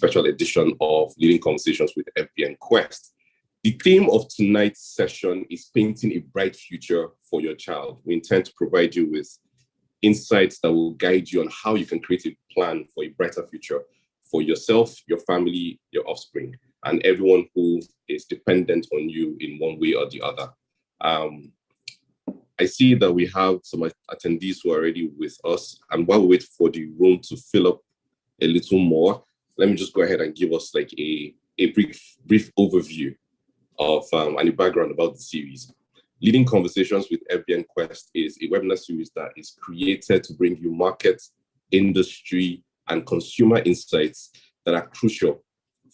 special edition of Leading Conversations with FBN Quest. The theme of tonight's session is painting a bright future for your child. We intend to provide you with insights that will guide you on how you can create a plan for a brighter future for yourself, your family, your offspring, and everyone who is dependent on you in one way or the other. I see that we have some attendees who are already with us, and while we wait for the room to fill up a little more, let me just go ahead and give us like a brief overview of and a background about the series. Leading Conversations with FBN Quest is a webinar series that is created to bring you market, industry, and consumer insights that are crucial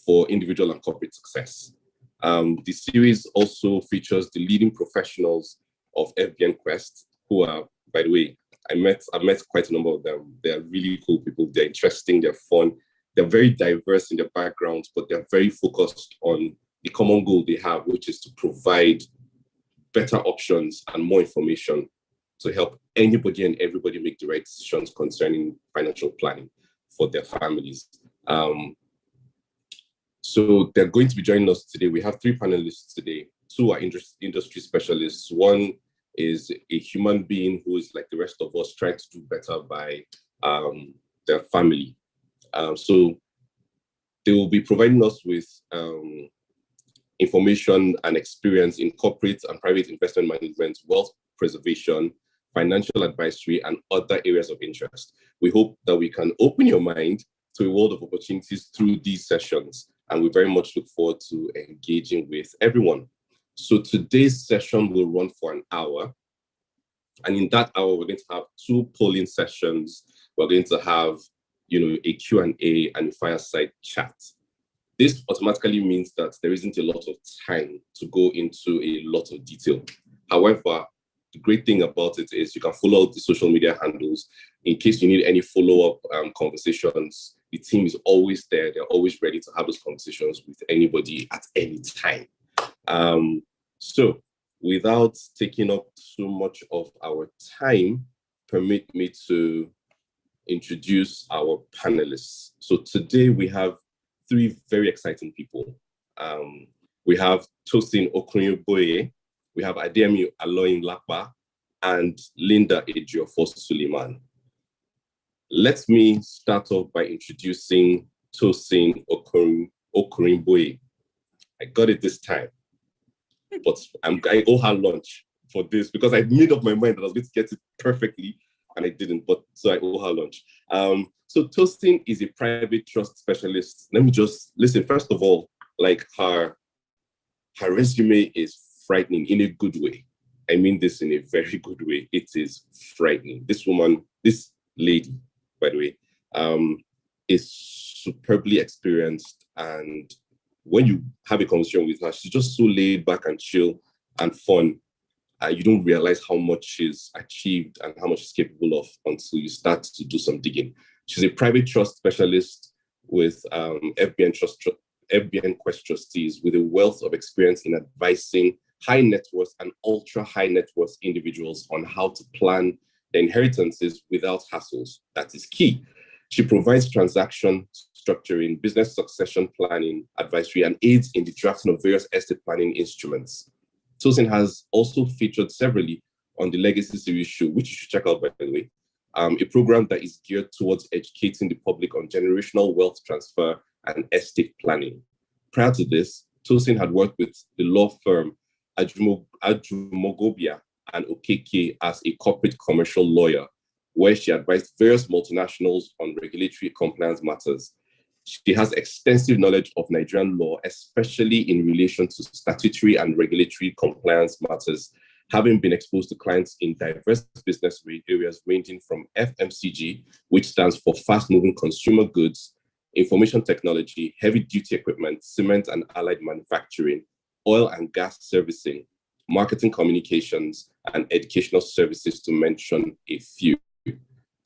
for individual and corporate success. The series also features the leading professionals of FBN Quest, who are, by the way, I've met quite a number of them. They're really cool people. They're interesting, they're fun, they're very diverse in their backgrounds, but they're very focused on the common goal they have, which is to provide better options and more information to help anybody and everybody make the right decisions concerning financial planning for their families. So they're going to be joining us today. We have 3 panelists today. 2 are industry specialists. One is a human being who is like the rest of us, trying to do better by their family. So they will be providing us with information and experience in corporate and private investment management, wealth preservation, financial advisory, and other areas of interest. We hope that we can open your mind to a world of opportunities through these sessions, and we very much look forward to engaging with everyone. So today's session will run for an hour, and in that hour, we're going to have 2 polling sessions. We're going to have, a Q&A and a fireside chat. This automatically means that there isn't a lot of time to go into a lot of detail. However, the great thing about it is you can follow the social media handles. In case you need any follow-up conversations, the team is always there. They're always ready to have those conversations with anybody at any time. So without taking up too much of our time, permit me to introduce our panelists. So today we have 3 very exciting people. We have Tosin Okunyoboye, we have Ademi Aloyin Lapa, and Linda Ejiofor Suleiman. Let me start off by introducing Tosin Okunyoboye. I got it this time, but I owe her lunch for this because I made up my mind that I was going to get it perfectly, and I didn't, so I owe her lunch. So Tosin is a private trust specialist. Let me just listen. First of all, like her resume is frightening in a good way. I mean this in a very good way. It is frightening. This lady, by the way, is superbly experienced. And when you have a conversation with her, she's just so laid back and chill and fun. You don't realize how much she's achieved and how much she's capable of until you start to do some digging. She's a private trust specialist with FBN Quest trustees with a wealth of experience in advising high net worth and ultra high net worth individuals on how to plan their inheritances without hassles. That is key. She provides transaction structuring, business succession planning, advisory, and aids in the drafting of various estate planning instruments. Tosin has also featured severally on the Legacy Series show, which you should check out, by the way, a program that is geared towards educating the public on generational wealth transfer and estate planning. Prior to this, Tosin had worked with the law firm Ajumogobia and Okeke as a corporate commercial lawyer, where she advised various multinationals on regulatory compliance matters. She has extensive knowledge of Nigerian law, especially in relation to statutory and regulatory compliance matters, having been exposed to clients in diverse business areas ranging from FMCG, which stands for fast-moving consumer goods, information technology, heavy-duty equipment, cement and allied manufacturing, oil and gas servicing, marketing communications, and educational services, to mention a few.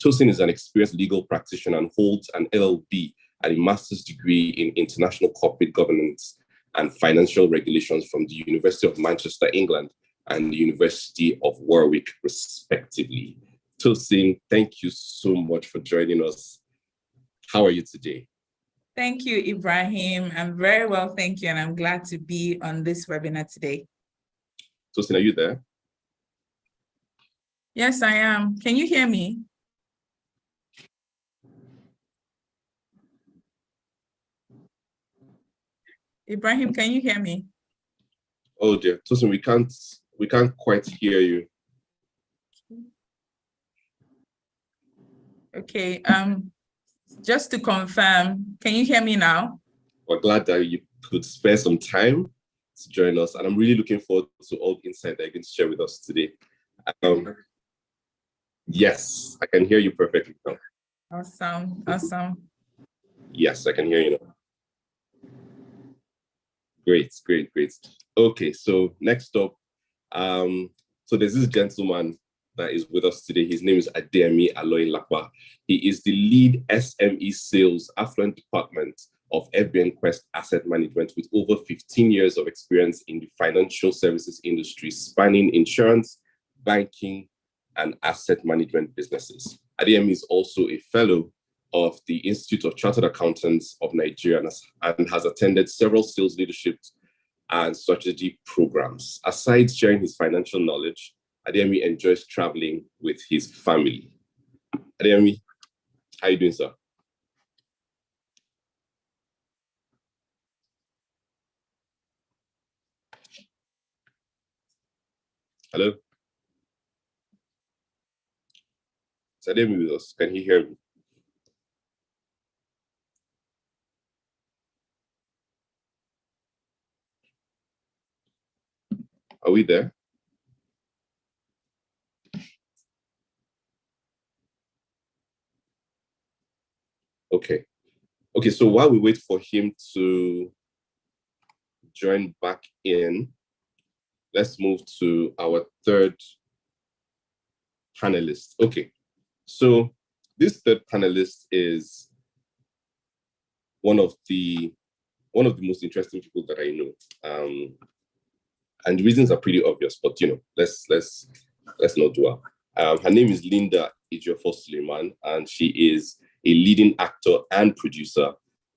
Tosin is an experienced legal practitioner and holds an LLB and a master's degree in international corporate governance and financial regulations from the University of Manchester, England, and the University of Warwick, respectively. Tosin, thank you so much for joining us. How are you today? Thank you, Ibrahim. I'm very well, thank you, and I'm glad to be on this webinar today. Tosin, are you there? Yes, I am. Can you hear me? Ibrahim, can you hear me? Oh dear, Tosin, we can't quite hear you. Okay, just to confirm, can you hear me now? We're glad that you could spare some time to join us, and I'm really looking forward to all the insight that you can share with us today. Yes, I can hear you perfectly now. Awesome, awesome. Yes, I can hear you now. Great. Okay, so next up, so there's this gentleman that is with us today. His name is Adeyemi Aloyin-Lapa. He is the lead SME sales affluent department of FBN Quest Asset Management with over 15 years of experience in the financial services industry, spanning insurance, banking, and asset management businesses. Adeyemi is also a fellow of the Institute of Chartered Accountants of Nigeria and has attended several sales leadership and strategy programs. Aside sharing his financial knowledge, Adeyemi enjoys traveling with his family. Adeyemi, how are you doing, sir? Hello? Is Adeyemi with us? Can he hear me? Are we there? Okay. Okay, so while we wait for him to join back in, let's move to our third panelist. Okay, so this third panelist is one of the most interesting people that I know. And the reasons are pretty obvious, but let's not dwell. Her name is Linda Ibrahim Suleiman, and she is a leading actor and producer.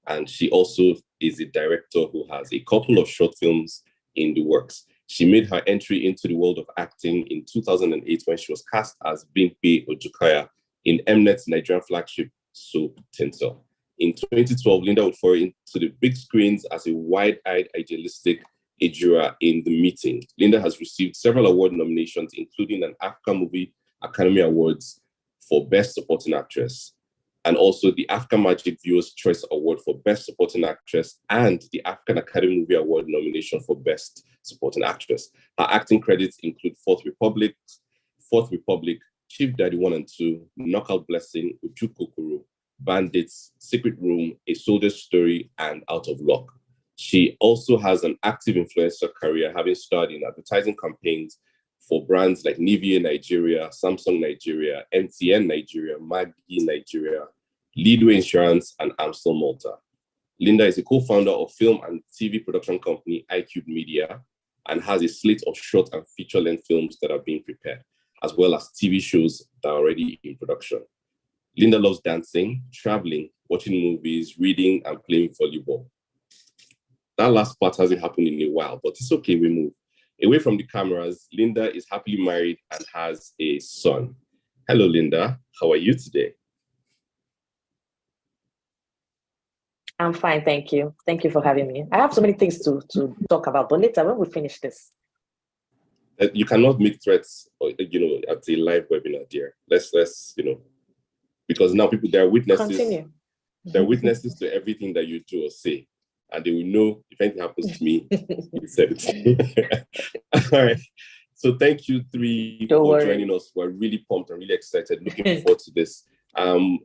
And she also is a director who has a couple of short films in the works. She made her entry into the world of acting in 2008 when she was cast as Bimpe Ojukaya in Mnet's Nigerian flagship soap Tinsel. In 2012, Linda would fall into the big screens as a wide-eyed, idealistic Ejura in The Meeting. Linda has received several award nominations, including an African Movie Academy Awards for Best Supporting Actress, and also the African Magic Viewers' Choice Award for Best Supporting Actress and the African Academy Movie Award nomination for Best Supporting Actress. Her acting credits include Fourth Republic, Chief Daddy 1 and 2, Knockout Blessing, Uju Kokoro, Bandits, Secret Room, A Soldier's Story, and Out of Luck. She also has an active influencer career, having starred in advertising campaigns for brands like Nivea Nigeria, Samsung Nigeria, MTN Nigeria, Maggi Nigeria, Leadway Insurance, and Amstel Malta. Linda is a co-founder of film and TV production company iCube Media and has a slate of short and feature-length films that are being prepared, as well as TV shows that are already in production. Linda loves dancing, traveling, watching movies, reading, and playing volleyball. That last part hasn't happened in a while, but it's okay, we move. Away from the cameras, Linda is happily married and has a son. Hello, Linda. How are you today? I'm fine, thank you. Thank you for having me. I have so many things to talk about, but later when we finish this. You cannot make threats, at a live webinar, dear. Let's because now there are witnesses. Continue. There are witnesses to everything that you do or say, and they will know if anything happens to me, you said it. All right. So thank you three for joining us. We're really pumped and really excited, looking forward to this.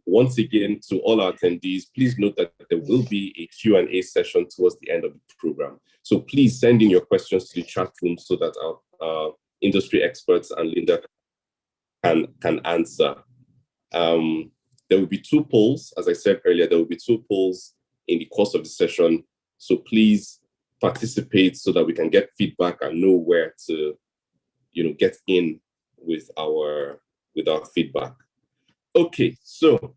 Once again, to all our attendees, please note that there will be a Q&A session towards the end of the program. So please send in your questions to the chat room so that our industry experts and Linda can answer. There will be 2 polls. As I said earlier, there will be 2 polls in the course of the session. So please participate so that we can get feedback and know where to, get in with our feedback. Okay, so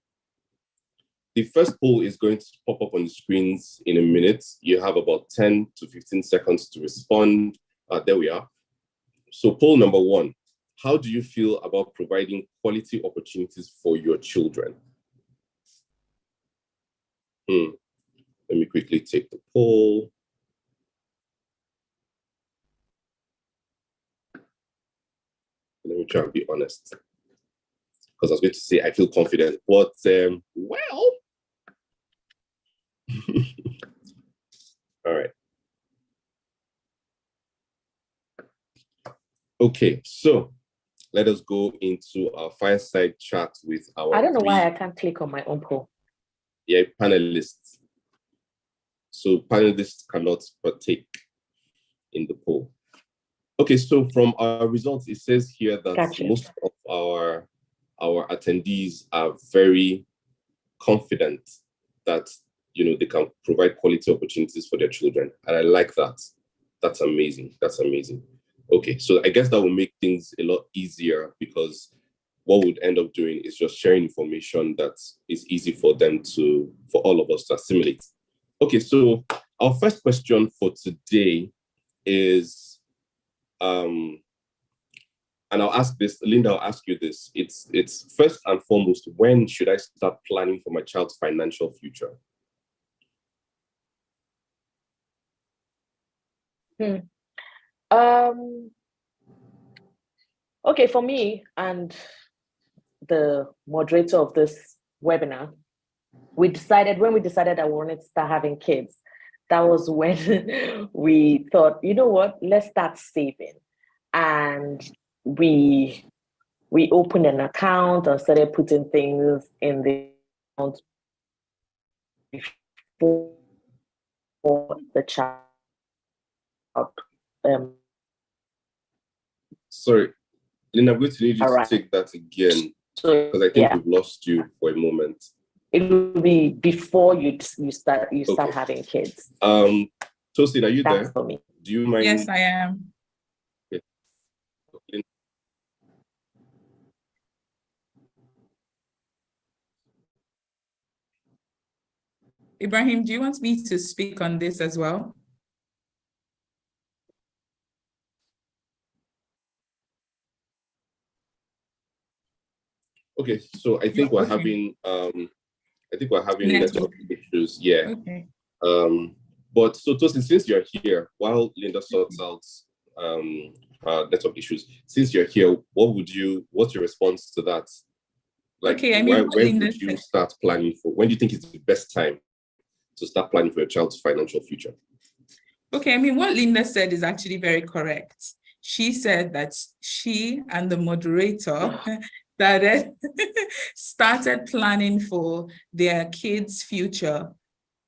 the first poll is going to pop up on the screens in a minute. You have about 10 to 15 seconds to respond. There we are. So poll number 1, how do you feel about providing quality opportunities for your children? Let me quickly take the poll. Let me try and be honest, because I was going to say I feel confident, but well, all right. Okay, so let us go into our fireside chat with our. I don't know why I can't click on my own poll. Yeah, panelists. So panelists cannot partake in the poll. Okay, so from our results, it says here that most of our attendees are very confident that they can provide quality opportunities for their children, and I like that. That's amazing. That's amazing. Okay, so I guess that will make things a lot easier, because what we'd end up doing is just sharing information that is easy for all of us to assimilate. Okay, so our first question for today is, and I'll ask this, Linda, I'll ask you this. It's first and foremost, when should I start planning for my child's financial future? Okay, for me and the moderator of this webinar, when we decided that we wanted to start having kids, that was when we thought, you know what, let's start saving. And we opened an account and started putting things in the account before the child. Sorry, Lynn, I'm going to need you to take that again, because I think we've lost you for a moment. It will be before you start having kids. Tosin, are you there? That's for me. Do you mind? Yes, I am. Okay. Ibrahim, do you want me to speak on this as well? Okay, so I think we're having network issues. Yeah. Okay. But so Tosin, since you're here, while Linda sorts out network issues, since you're here, what's your response to that? Like, okay, I mean, when would you start planning for? When do you think is the best time to start planning for your child's financial future? Okay, I mean, what Linda said is actually very correct. She said that she and the moderator started planning for their kids' future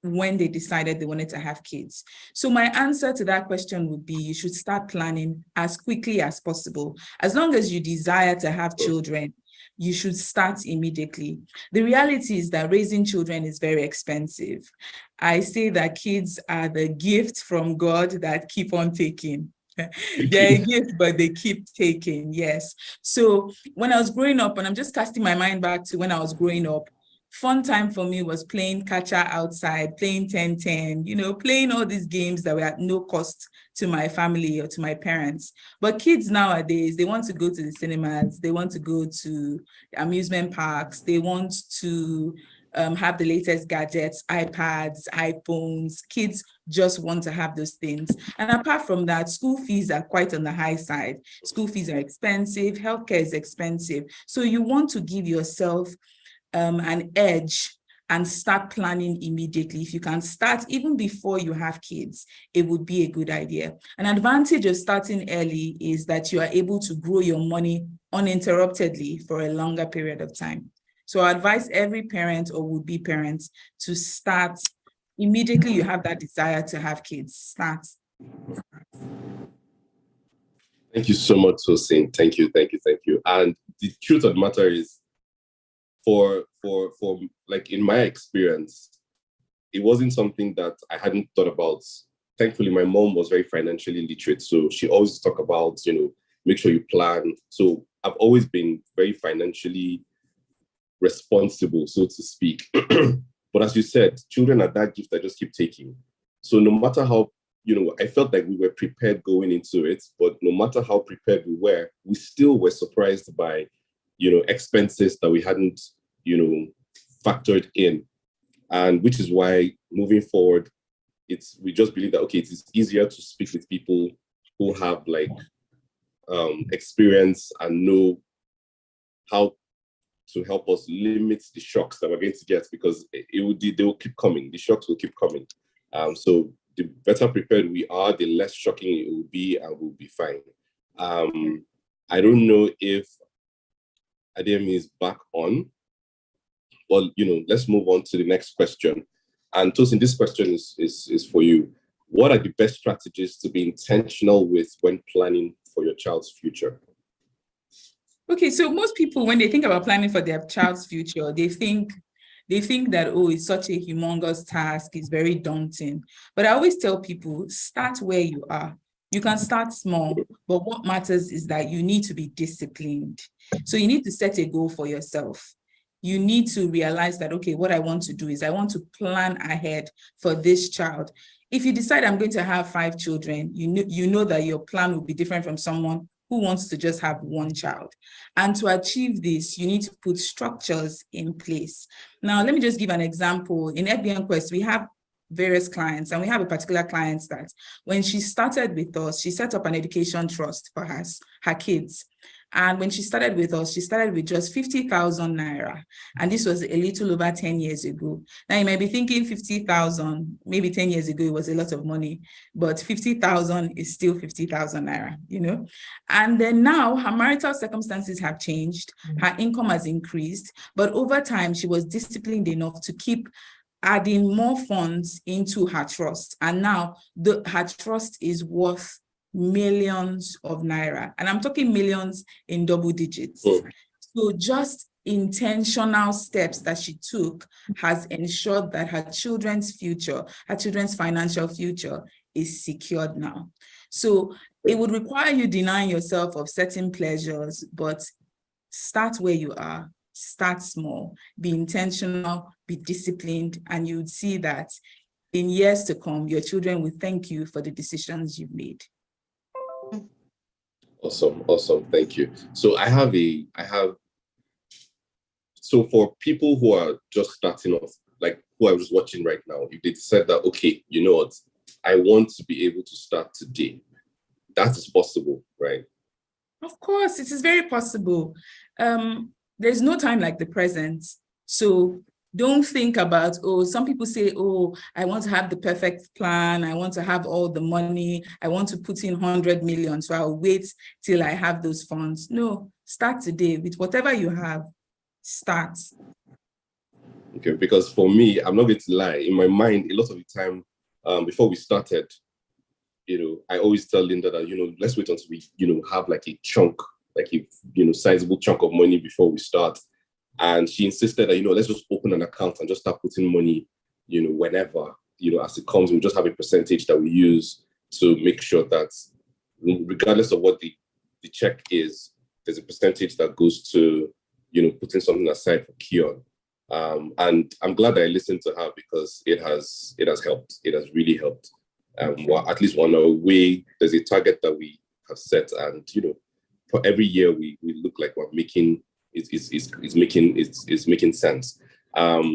when they decided they wanted to have kids. So my answer to that question would be, you should start planning as quickly as possible. As long as you desire to have children, you should start immediately. The reality is that raising children is very expensive. I say that kids are the gift from God that keep on taking. They're a gift, but they keep taking, yes. So when I was growing up, and I'm just casting my mind back to when I was growing up, fun time for me was playing catcher outside, playing 10-10, playing all these games that were at no cost to my family or to my parents. But kids nowadays, they want to go to the cinemas, they want to go to amusement parks, they want to have the latest gadgets, iPads, iPhones. Kids just want to have those things. And apart from that, school fees are quite on the high side. School fees are expensive, healthcare is expensive. So you want to give yourself an edge and start planning immediately. If you can start even before you have kids, it would be a good idea. An advantage of starting early is that you are able to grow your money uninterruptedly for a longer period of time. So I advise every parent or would-be parents to start immediately you have that desire to have kids. Start. Thank you so much, Tosin. Thank you. And the truth of the matter is, for like in my experience, it wasn't something that I hadn't thought about. Thankfully, my mom was very financially literate, so she always talked about, make sure you plan. So I've always been very financially responsible, so to speak. But as you said, children are that gift that just keep taking. So no matter how, I felt like we were prepared going into it, but no matter how prepared we still were surprised by, expenses that we hadn't, factored in. And which is why moving forward, we just believe that, okay, it is easier to speak with people who have experience and know how to help us limit the shocks that we're going to get, because they will keep coming. The shocks will keep coming. So the better prepared we are, the less shocking it will be, and we'll be fine. I don't know if Ademi is back on. Well, let's move on to the next question. And Tosin, this question is for you. What are the best strategies to be intentional with when planning for your child's future? Okay, so most people, when they think about planning for their child's future, they think that, oh, it's such a humongous task, it's very daunting. But I always tell people, start where you are. You can start small, but what matters is that you need to be disciplined. So you need to set a goal for yourself. You need to realize that, okay, what I want to do is I want to plan ahead for this child. If you decide I'm going to have 5 children, you know that your plan will be different from someone who wants to just have 1 child. And to achieve this, you need to put structures in place. Now, let me just give an example. In FBN Quest, we have various clients, and we have a particular client that when she started with us, she set up an education trust for her kids. And when she started with us, she started with just 50,000 naira. And this was a little over 10 years ago. Now you might be thinking 50,000, maybe 10 years ago, it was a lot of money, but 50,000 is still 50,000 naira, And then now her marital circumstances have changed. Her income has increased, but over time, she was disciplined enough to keep adding more funds into her trust. And now her trust is worth millions of naira. And I'm talking millions in double digits. So just intentional steps that she took has ensured that her children's financial future is secured now. So it would require you denying yourself of certain pleasures, but start where you are, start small, be intentional, be disciplined, and you would see that in years to come, your children will thank you for the decisions you've made. Awesome. Thank you. So so for people who are just starting off, like who are just watching right now, if they said that, okay, you know what, I want to be able to start today, that is possible, right? Of course, it is very possible. There's no time like the present. So don't think about, some people say, I want to have the perfect plan. I want to have all the money. I want to put in 100 million. So I'll wait till I have those funds. No, start today with whatever you have. Start. Okay, because for me, I'm not going to lie. In my mind, a lot of the time, before we started, I always tell Linda that, let's wait until we, have like a chunk, like a, sizable chunk of money before we start. And she insisted that, let's just open an account and just start putting money, whenever, as it comes, we just have a percentage that we use to make sure that regardless of what the check is, there's a percentage that goes to, putting something aside for Kion. And I'm glad that I listened to her because it has helped. It has really helped. Well, at least on our way, there's a target that we have set, and for every year we look like we're making it's making sense.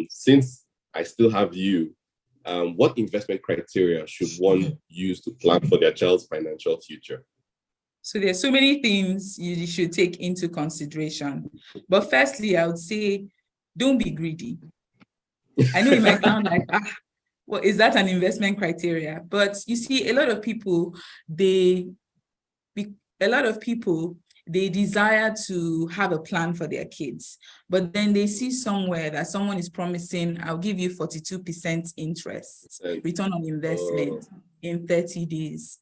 Since I still have you, what investment criteria should one use to plan for their child's financial future? So there's so many things you should take into consideration. But firstly, I would say, don't be greedy. I know it might sound like, well, is that an investment criteria? But you see, a lot of people, they desire to have a plan for their kids, but then they see somewhere that someone is promising, I'll give you 42% interest, return on investment in 30 days.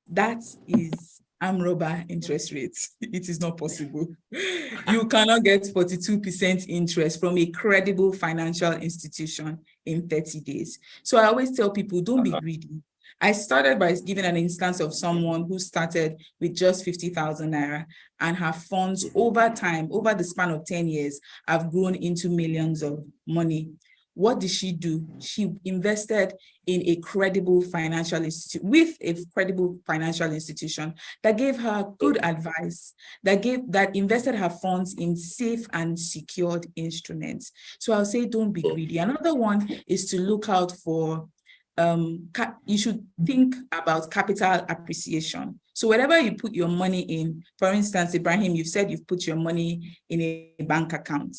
That is AMROBA interest rates. It is not possible. You cannot get 42% interest from a credible financial institution in 30 days. So I always tell people, don't be greedy. I started by giving an instance of someone who started with just 50,000 naira, and her funds over time, over the span of 10 years, have grown into millions of money. what did she do? She invested in a credible financial institution, with a credible financial institution that gave her good advice, that invested her funds in safe and secured instruments. So I'll say, don't be greedy. Another one is to look out for, you should think about capital appreciation. So whatever you put your money in, for instance, Ibrahim, you've said you've put your money in a bank account.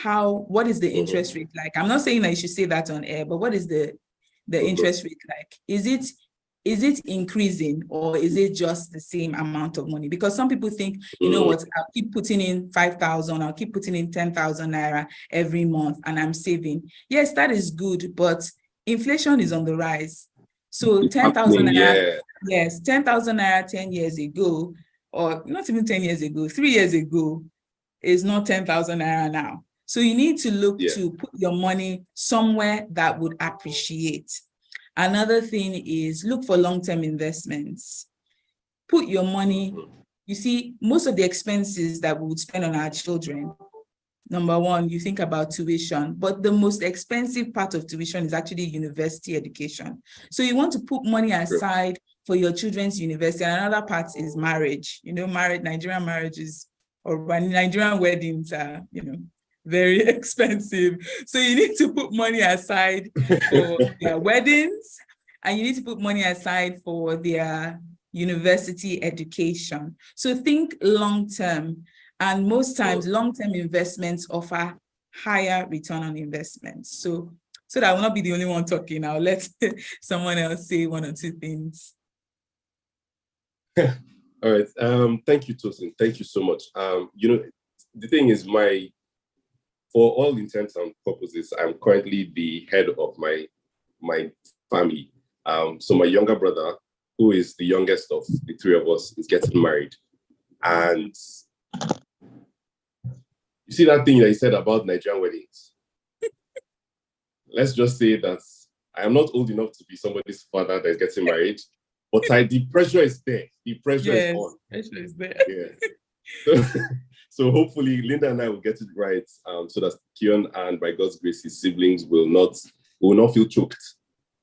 What is the interest rate like? I'm not saying that you should say that on air, but what is the interest rate like? Is it increasing, or is it just the same amount of money? Because some people think, you know what, I'll keep putting in 5,000, I'll keep putting in 10,000 naira every month and I'm saving. Yes, that is good, but inflation is on the rise. So 10,000 naira, yes, 10,000 naira 10 years ago, or not even 10 years ago, 3 years ago, is not 10,000 naira now. So you need to look to put your money somewhere that would appreciate. Another thing is look for long-term investments. Put your money, you see, most of the expenses that we would spend on our children, number one, you think about tuition, but the most expensive part of tuition is actually university education. So you want to put money aside for your children's university. And another part is marriage. You know, Nigerian marriages or Nigerian weddings are, very expensive. So you need to put money aside for their weddings, and you need to put money aside for their university education. So think long-term, and most times long-term investments offer higher return on investment. So that I will not be the only one talking, I'll let someone else say one or two things. All right. Thank you, Tosin. Thank you so much. The thing is, for all intents and purposes, I'm currently the head of my family. So my younger brother, who is the youngest of the three of us, is getting married. And you see that thing that you said about Nigerian weddings? Let's just say that I am not old enough to be somebody's father that is getting married, but the pressure is there. The pressure is on. Pressure is there. Yeah. So hopefully Linda and I will get it right, so that Kion and, by God's grace, his siblings will not feel choked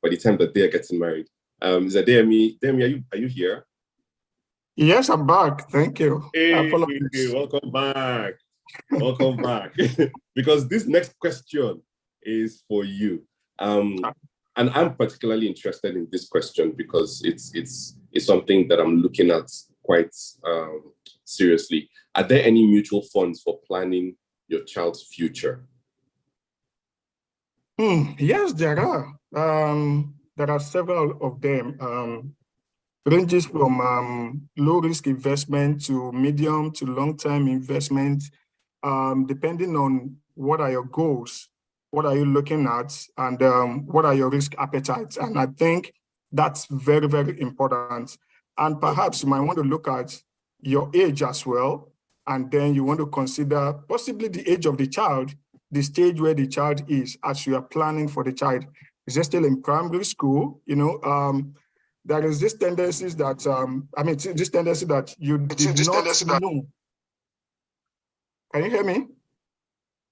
by the time that they are getting married. Is that Demi? Demi, are you here? Yes, I'm back. Thank you. Hey, welcome back. Welcome back. Because this next question is for you. And I'm particularly interested in this question because it's something that I'm looking at quite seriously. Are there any mutual funds for planning your child's future? Yes, there are. There are several of them. Ranges from low-risk investment to medium to long-term investment, depending on what are your goals, what are you looking at, and what are your risk appetites. And I think that's very, very important. And perhaps you might want to look at your age as well. And then you want to consider possibly the age of the child, the stage where the child is as you are planning for the child. Is he still in primary school? There is this tendency that, this tendency that you did not know. Can you hear me?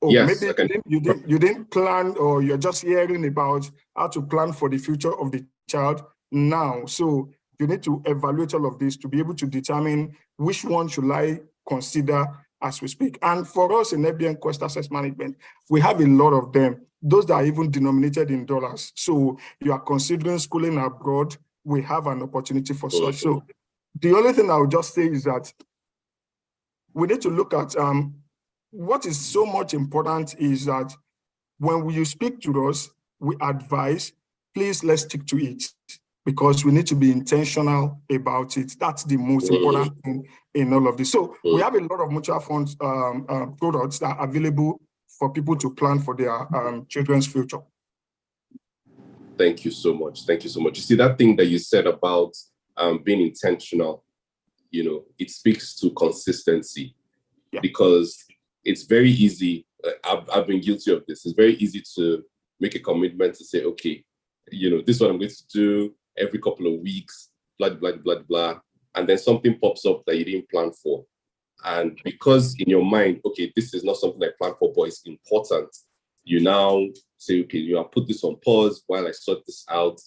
Oh, yes, maybe you didn't plan, or you're just hearing about how to plan for the future of the child now. So you need to evaluate all of this to be able to determine which one should I consider as we speak. And for us in FBN Quest Assets Management, we have a lot of them, those that are even denominated in dollars. So you are considering schooling abroad, we have an opportunity for such. So the only thing I would just say is that we need to look at what is so much important is that when you speak to us, we advise, please let's stick to it, because we need to be intentional about it. That's the most important thing in all of this. So we have a lot of mutual funds products that are available for people to plan for their children's future. Thank you so much. Thank you so much. You see, that thing that you said about being intentional, it speaks to consistency, because it's very easy. I've been guilty of this. It's very easy to make a commitment to say, okay, this is what I'm going to do every couple of weeks, blah, blah, blah, blah. And then something pops up that you didn't plan for. And because in your mind, okay, this is not something I planned for, but it's important, you now say, okay, I'll put this on pause while I sort this out.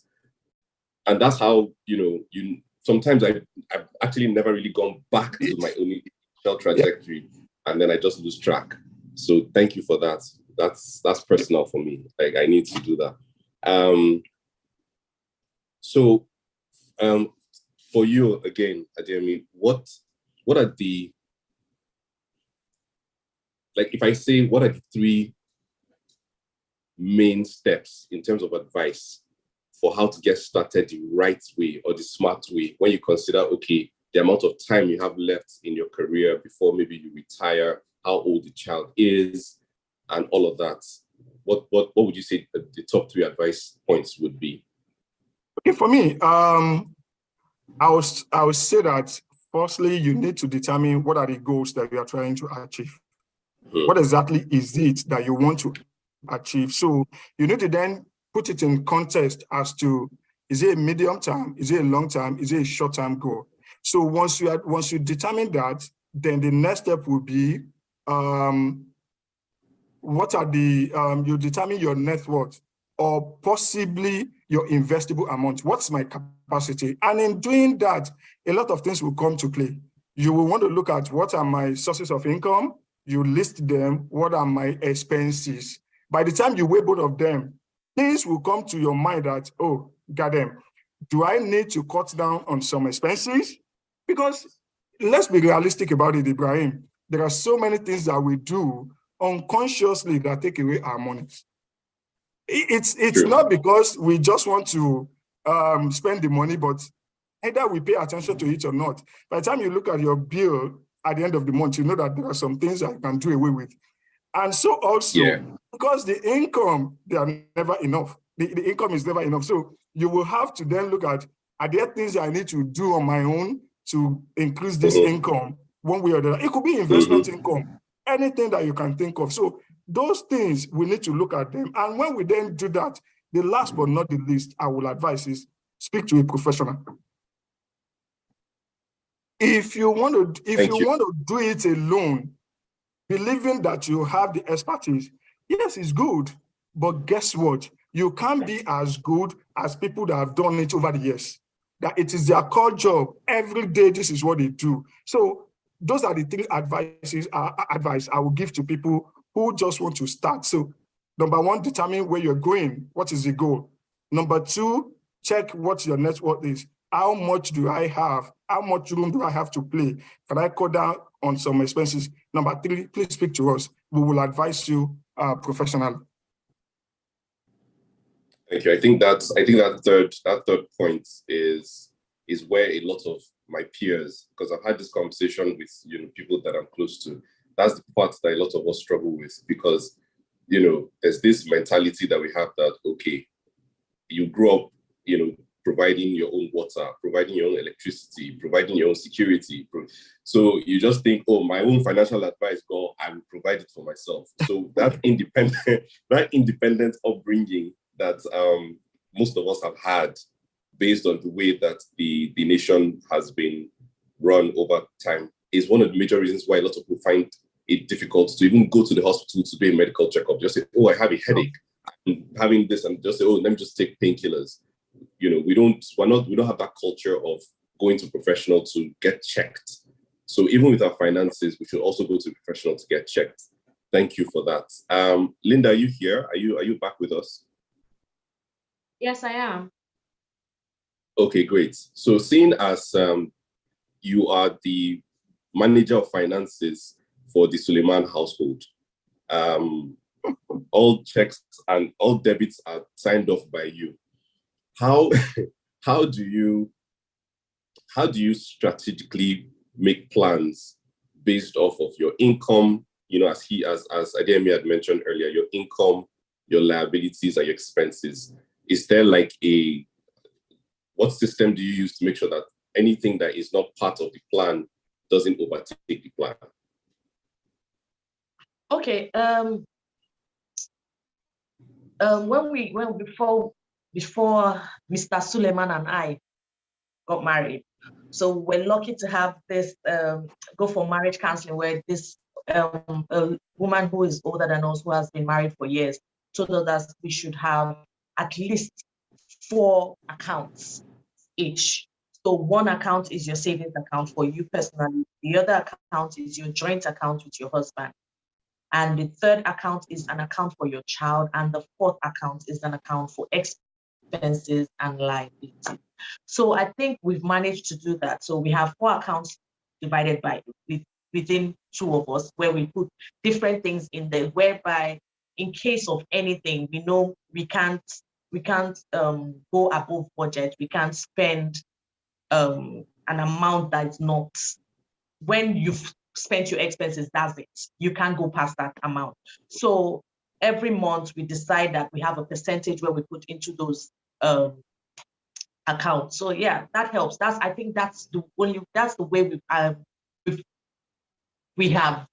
And that's how, sometimes I've actually never really gone back to my own initial trajectory, and then I just lose track. So thank you for that. That's personal for me. Like, I need to do that. For you again, Ademi, what are the, like, if I say, what are the 3 main steps in terms of advice for how to get started the right way or the smart way when you consider, okay, the amount of time you have left in your career before maybe you retire, how old the child is, and all of that? What would you say the top 3 advice points would be? Okay, for me, I would say that firstly, you need to determine what are the goals that you are trying to achieve. What exactly is it that you want to achieve? So you need to then put it in context as to, is it a medium term? Is it a long term? Is it a short term goal? So once you determine that, then the next step will be, what are the, you determine your net worth, or possibly your investable amount. What's my capacity? And in doing that, a lot of things will come to play. You will want to look at, what are my sources of income? You list them. What are my expenses? By the time you weigh both of them, things will come to your mind that, oh, goddamn, do I need to cut down on some expenses? Because let's be realistic about it, Ibrahim. There are so many things that we do unconsciously that take away our money. It's not because we just want to spend the money, but either we pay attention to it or not. By the time you look at your bill at the end of the month, you know that there are some things that you can do away with. And so also, because the income, they are never enough. The income is never enough. So you will have to then look at, are there things I need to do on my own to increase this income one way or the other? It could be investment income, anything that you can think of. So those things, we need to look at them. And when we then do that, the last but not the least, I will advise is speak to a professional. If you want to do it alone, believing that you have the expertise, yes, it's good. But guess what? You can't be as good as people that have done it over the years. That it is their core job. Every day, this is what they do. So those are the 3 advice I will give to people who just want to start. So number 1, determine where you're going. What is the goal? Number 2, check what your net worth is. How much do I have? How much room do I have to play? Can I cut down on some expenses? Number 3, please speak to us. We will advise you professionally. Thank you. I think that third point is where a lot of my peers, because I've had this conversation with people that I'm close to, that's the part that a lot of us struggle with, because there's this mentality that we have that, okay, you grow up, providing your own water, providing your own electricity, providing your own security. So you just think, oh, my own financial advice, go, I will provide it for myself. So that independent upbringing that most of us have had, based on the way that the nation has been run over time, is one of the major reasons why a lot of people find it difficult to even go to the hospital to do a medical checkup. Just say, oh, I have a headache, I'm having this, and just say, oh, let me just take painkillers. We don't have that culture of going to professional to get checked. So even with our finances, we should also go to a professional to get checked. Thank you for that. Linda, are you here? Are you back with us? Yes, I am. Okay, great. So seeing as you are the manager of finances for the Suleiman household, all checks and all debits are signed off by you. How do you strategically make plans based off of your income? As Ademi had mentioned earlier, your income, your liabilities, and your expenses. Is there what system do you use to make sure that anything that is not part of the plan doesn't overtake the plan? Okay. Before Mr. Suleiman and I got married, so we're lucky to have this go for marriage counseling, where this a woman who is older than us, who has been married for years, told us we should have at least 4 accounts each. So one account is your savings account for you personally. The other account is your joint account with your husband. And the third account is an account for your child. And the fourth account is an account for expenses and liabilities. So I think we've managed to do that. So we have 4 accounts divided by within 2 of us, where we put different things in there, whereby in case of anything, we know we can't go above budget. We can't spend an amount that is not, when you've spent your expenses, that's it. You can't go past that amount. So every month we decide that we have a percentage where we put into those accounts. So yeah, that helps. I think that's the way we have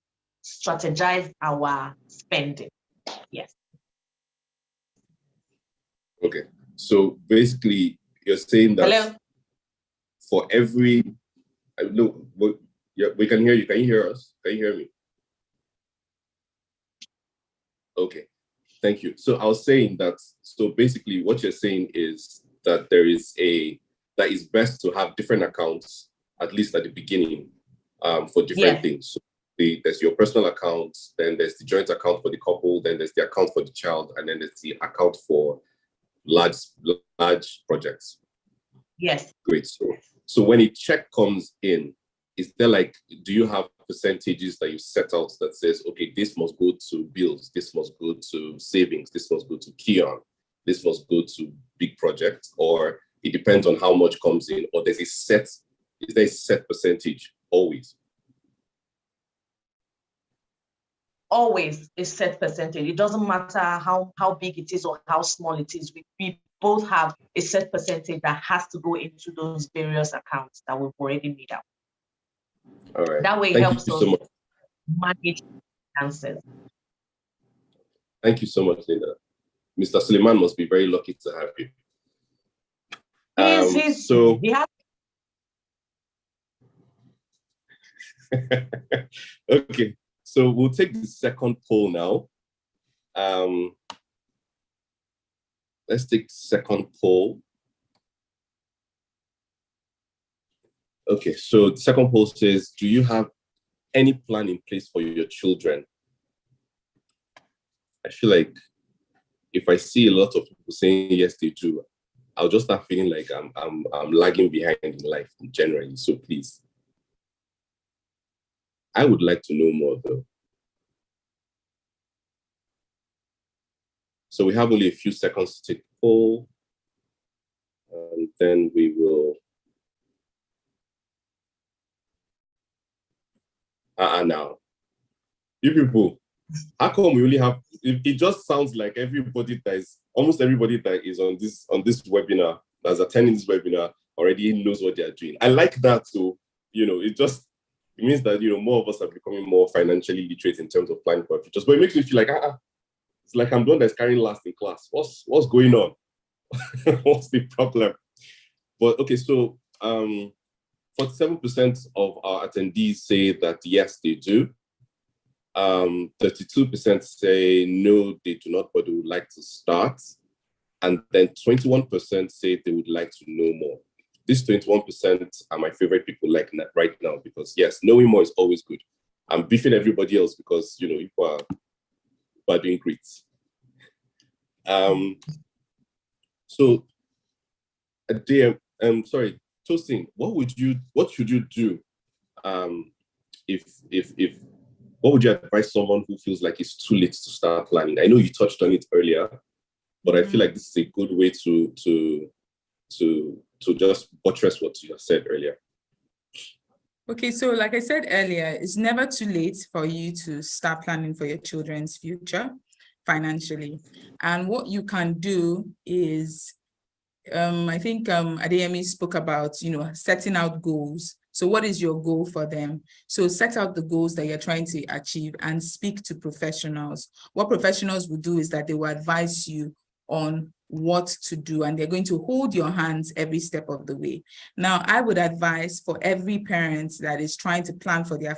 strategized our spending. Yes. Okay. So basically, you're saying that Hello? for every, look, we can hear you. Can you hear us? Can you hear me? Okay. Thank you. So I was saying that, so basically what you're saying is that that is best to have different accounts, at least at the beginning, for different things. So there's your personal account, then there's the joint account for the couple, then there's the account for the child, and then there's the account for large projects. Yes. Great. So when a check comes in, is there do you have percentages that you set out that says, okay, this must go to bills, this must go to savings, this must go to Keon, this must go to big projects, or it depends on how much comes in, or is there a set percentage always? Always a set percentage. It doesn't matter how big it is or how small it is. We both have a set percentage that has to go into those various accounts that we've already made out. All right. That way it helps us manage finances. Thank you so much, Linda. Mr. Suleiman must be very lucky to have you. Okay, so we'll take the second poll now. Let's take second poll. Okay, so the second poll says, do you have any plan in place for your children? I feel like if I see a lot of people saying yes, they do, I'll just start feeling like I'm lagging behind in life generally. So please, I would like to know more though. So we have only a few seconds to take the poll, and then we will. Now, you people, how come we only have? It just sounds like almost everybody that is on this webinar, that's attending this webinar, already knows what they are doing. I like that too. It means that more of us are becoming more financially literate in terms of planning for our futures. But it makes me feel like it's like I'm the one that's carrying last in class. What's going on? What's the problem? But okay, so 47% of our attendees say that yes, they do. 32% say no, they do not, but they would like to start. And then 21% say they would like to know more. These 21% are my favorite people right now, because yes, knowing more is always good. I'm beefing everybody else because people are doing great. So, sorry, Tosin, what should you do what would you advise someone who feels like it's too late to start planning? I know you touched on it earlier, but I feel like this is a good way to just buttress what you have said earlier. Okay, so like I said earlier, it's never too late for you to start planning for your children's future financially. And what you can do is, I think Adeyemi spoke about, setting out goals. So what is your goal for them? So set out the goals that you're trying to achieve and speak to professionals. What professionals will do is that they will advise you on what to do, and they're going to hold your hands every step of the way. Now, I would advise for every parent that is trying to plan for their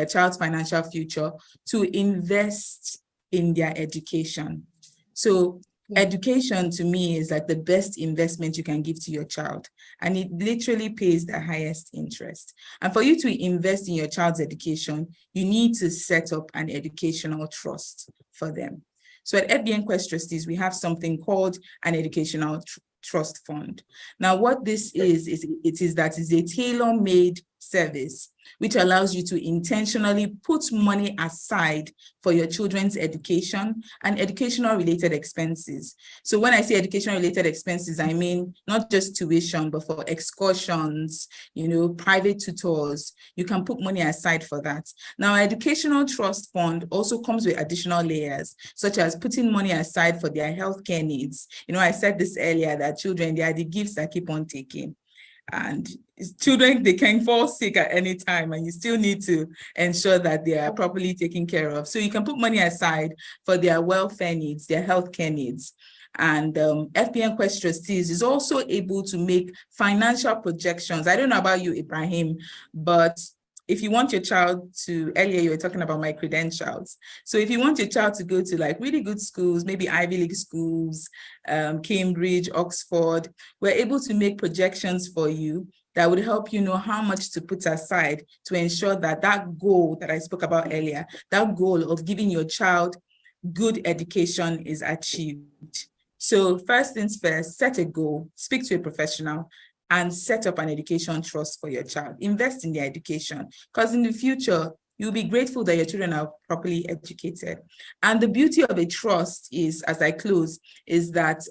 child's financial future to invest in their education. So education to me is like the best investment you can give to your child, and it literally pays the highest interest. And for you to invest in your child's education, you need to set up an educational trust for them. So at FBN Quest Trustees, we have something called an educational trust fund. Now, what this is a tailor-made service which allows you to intentionally put money aside for your children's education and educational related expenses. So when I say educational related expenses, I mean not just tuition, but for excursions, private tutors. You can put money aside for that. Now, our educational trust fund also comes with additional layers, such as putting money aside for their healthcare needs. I said this earlier, that children, they are the gifts that keep on taking. And children, they can fall sick at any time, and you still need to ensure that they are properly taken care of. So you can put money aside for their welfare needs, their healthcare needs. And FBN Quest Trustees is also able to make financial projections. I don't know about you, Ibrahim, but if you want your child to, earlier you were talking about my credentials. So if you want your child to go to like really good schools, maybe Ivy League schools, Cambridge, Oxford, we're able to make projections for you that would help you know how much to put aside to ensure that that goal that I spoke about earlier, that goal of giving your child good education is achieved. So first things first, set a goal, speak to a professional, and set up an education trust for your child. Invest in their education, because in the future, you'll be grateful that your children are properly educated. And the beauty of a trust is, as I close, is that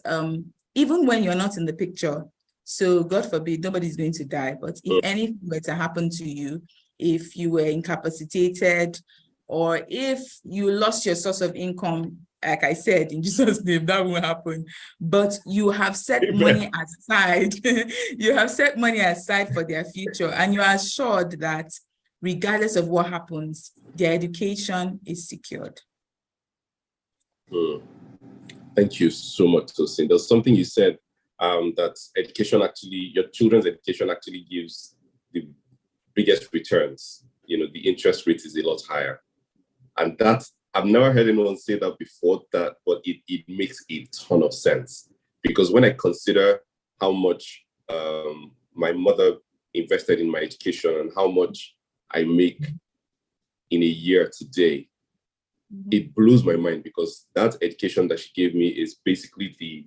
even when you're not in the picture, so God forbid, nobody's going to die, but if anything were to happen to you, if you were incapacitated, or if you lost your source of income, like I said, in Jesus' name, that won't happen. But you have set money aside. You have set money aside for their future, and you are assured that regardless of what happens, their education is secured. Thank you so much, Tosin. There's something you said that education actually, your children's education actually gives the biggest returns. The interest rate is a lot higher. And that, I've never heard anyone say that before, but it makes a ton of sense. Because when I consider how much my mother invested in my education and how much I make in a year today, it blows my mind, because that education that she gave me is basically the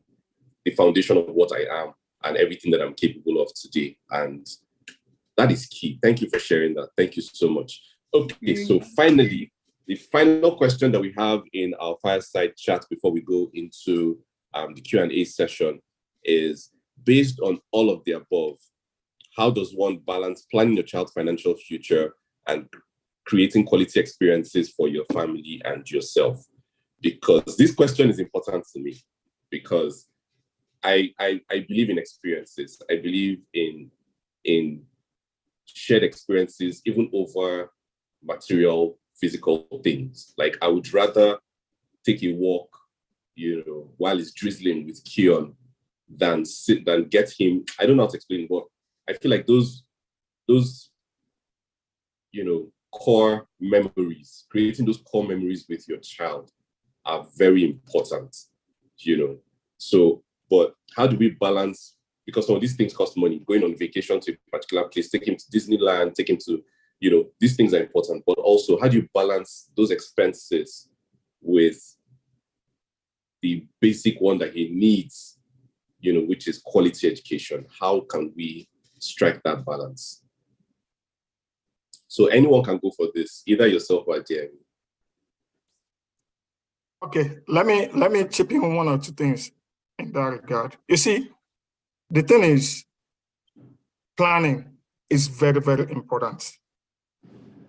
foundation of what I am and everything that I'm capable of today. And that is key. Thank you for sharing that. Thank you so much. Okay, so finally, the final question that we have in our fireside chat before we go into the Q&A session is, based on all of the above, how does one balance planning your child's financial future and creating quality experiences for your family and yourself? Because this question is important to me, because I believe in experiences. I believe in shared experiences, even over material, physical things. Like, I would rather take a walk, while it's drizzling with Keon than get him. I don't know how to explain, but I feel like those core memories, creating those core memories with your child are very important, So, but how do we balance? Because some of these things cost money. Going on vacation to a particular place, take him to Disneyland, take him to, these things are important. But also, how do you balance those expenses with the basic one that he needs, which is quality education? How can we strike that balance? So anyone can go for this, either yourself or Jeremy. Okay, let me chip in one or two things in that regard. You see, the thing is, planning is very, very important.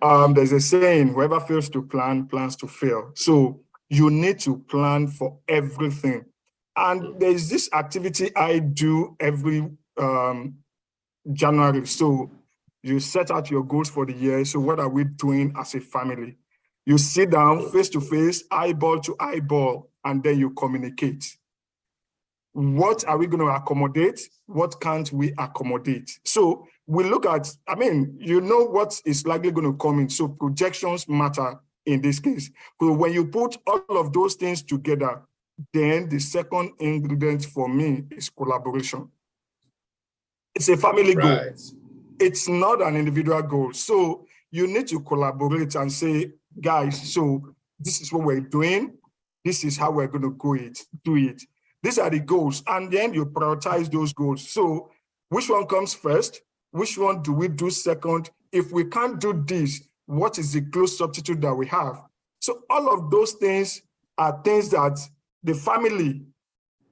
There's a saying, whoever fails to plan, plans to fail. So you need to plan for everything. And there's this activity I do every January. So you set out your goals for the year. So what are we doing as a family? You sit down face to face, eyeball to eyeball, and then you communicate. What are we going to accommodate? What can't we accommodate? So we look at, what is likely going to come in. So projections matter in this case. So when you put all of those things together, then the second ingredient for me is collaboration. It's a family goal. It's not an individual goal. So you need to collaborate and say, guys, so this is what we're doing. This is how we're going to do it. These are the goals. And then you prioritize those goals. So which one comes first? Which one do we do second? If we can't do this, what is the close substitute that we have? So all of those things are things that the family,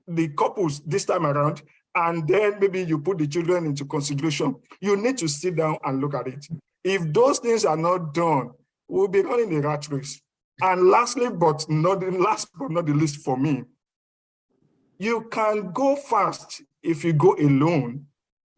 the couples this time around, and then maybe you put the children into consideration. You need to sit down and look at it. If those things are not done, we'll be running a rat race. And lastly, but not the least for me, you can go fast if you go alone,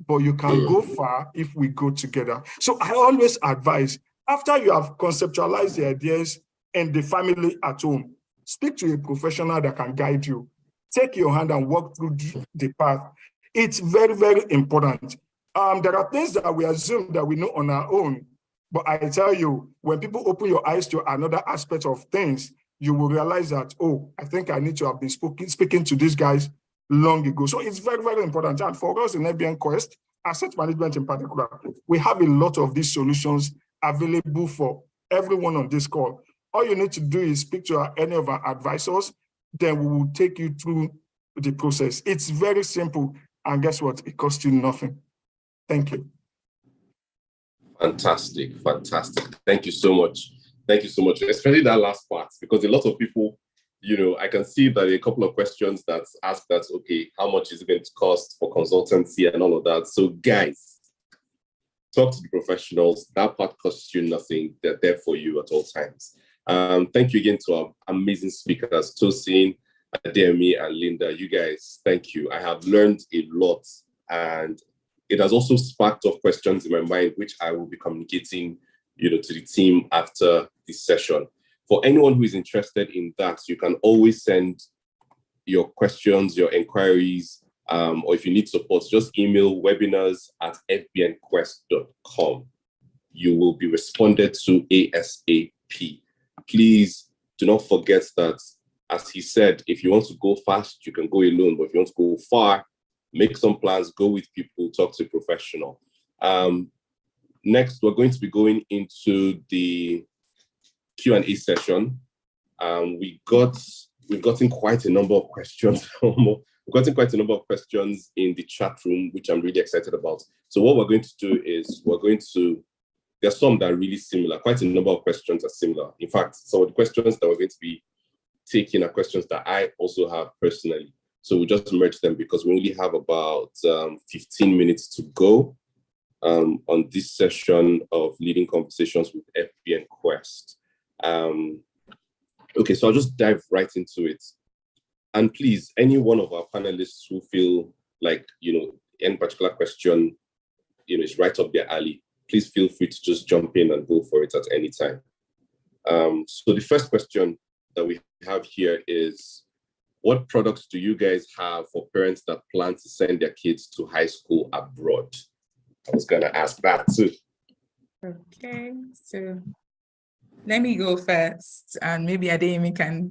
but you can go far if we go together. So I always advise, after you have conceptualized the ideas in the family at home, speak to a professional that can guide you. Take your hand and walk through the path. It's very, very important. There are things that we assume that we know on our own, but I tell you, when people open your eyes to another aspect of things, you will realize that, oh, I think I need to have been speaking to these guys long ago. So it's very, very important. And for us in FBN Quest, asset management in particular, we have a lot of these solutions available for everyone on this call. All you need to do is speak to any of our advisors, then we will take you through the process. It's very simple. And guess what? It costs you nothing. Thank you. Fantastic. Thank you so much. Thank you so much, especially that last part, because a lot of people, I can see that a couple of questions that ask that, okay, how much is it going to cost for consultancy and all of that? So guys, talk to the professionals. That part costs you nothing. They're there for you at all times. Thank you again to our amazing speakers, Tosin, Ademi, and Linda. You guys, thank you. I have learned a lot, and it has also sparked off questions in my mind, which I will be communicating, to the team after this session. For anyone who is interested in that, you can always send your questions, your inquiries, or if you need support, just email webinars@fbnquest.com. You will be responded to ASAP. Please do not forget that, as he said, if you want to go fast, you can go alone, but if you want to go far, make some plans, go with people, talk to a professional. Next, we're going to be going into the Q&A session. We've gotten quite a number of questions. We've gotten quite a number of questions in the chat room, which I'm really excited about. So what we're going to do is there's some that are really similar. Quite a number of questions are similar. In fact, some of the questions that we're going to be taking are questions that I also have personally. So we'll just merge them because we only have about 15 minutes to go on this session of leading conversations with FBN Quest. Okay, so I'll just dive right into it. And please, any one of our panelists who feel like, any particular question, is right up their alley, please feel free to just jump in and go for it at any time. So the first question that we have here is, what products do you guys have for parents that plan to send their kids to high school abroad? I was going to ask that too. Okay, so let me go first, and maybe Ademi can,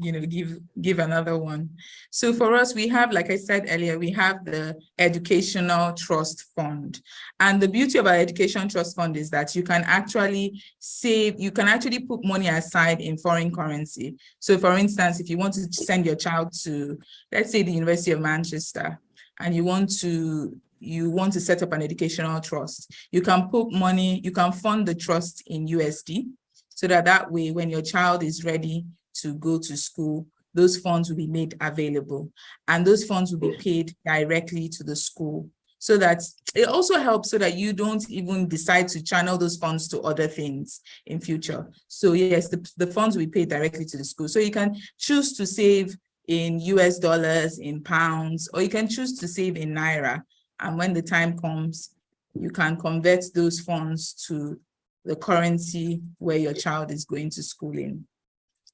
give another one. So for us, we have, like I said earlier, we have the Educational Trust Fund. And the beauty of our Education Trust Fund is that you can actually put money aside in foreign currency. So for instance, if you want to send your child to, let's say, the University of Manchester, and you want to set up an educational trust, you can put money, you can fund the trust in USD, so that way, when your child is ready to go to school, those funds will be made available, and those funds will be paid directly to the school. So that it also helps so that you don't even decide to channel those funds to other things in future. So yes, the funds will be paid directly to the school. So you can choose to save in US dollars, in pounds, or you can choose to save in Naira. And when the time comes, you can convert those funds to the currency where your child is going to school in.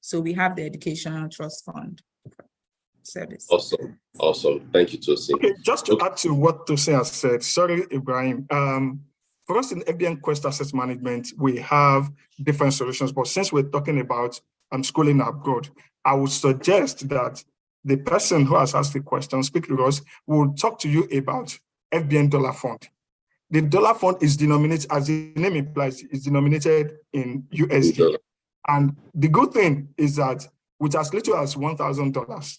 So we have the Educational Trust Fund service. Awesome. Thank you, Tosin. Okay, just to add to what Tosin has said, sorry, Ibrahim. For us in FBN Quest Asset Management, we have different solutions, but since we're talking about schooling abroad, I would suggest that the person who has asked the question, speak to us, will talk to you about FBN dollar fund. The dollar fund is denominated, as the name implies, is denominated in USD. And the good thing is that with as little as $1,000,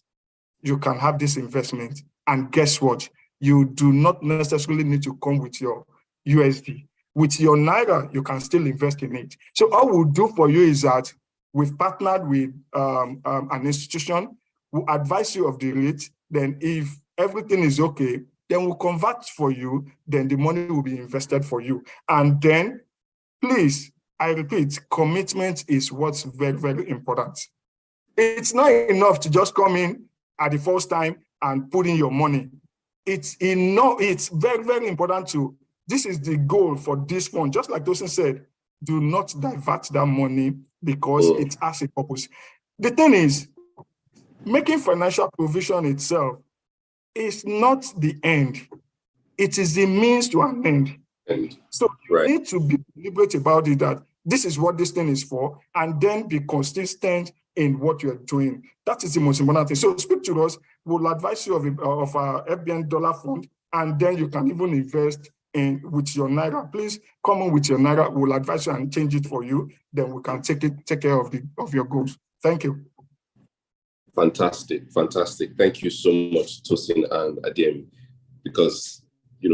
you can have this investment. And guess what? You do not necessarily need to come with your USD. With your Naira, you can still invest in it. So all we'll do for you is that we've partnered with an institution who advise you of the rate. Then if everything is okay, then we'll convert for you. Then the money will be invested for you. And then, please, I repeat, commitment is what's very, very important. It's not enough to just come in at the first time and put in your money. It's very, very important to, this is the goal for this fund. Just like Tosin said, do not divert that money because it has a purpose. The thing is, making financial provision itself is not the end. It is the means to an end. So you need to be deliberate about it, that this is what this thing is for, and then be consistent in what you're doing. That is the most important thing. So speak to us. We'll advise you of our FBN dollar fund, and then you can even invest in with your Naira. Please come on with your Naira. We'll advise you and change it for you. Then we can take care of your goals. Thank you. Fantastic, fantastic. Thank you so much, Tosin and Adeyemi, because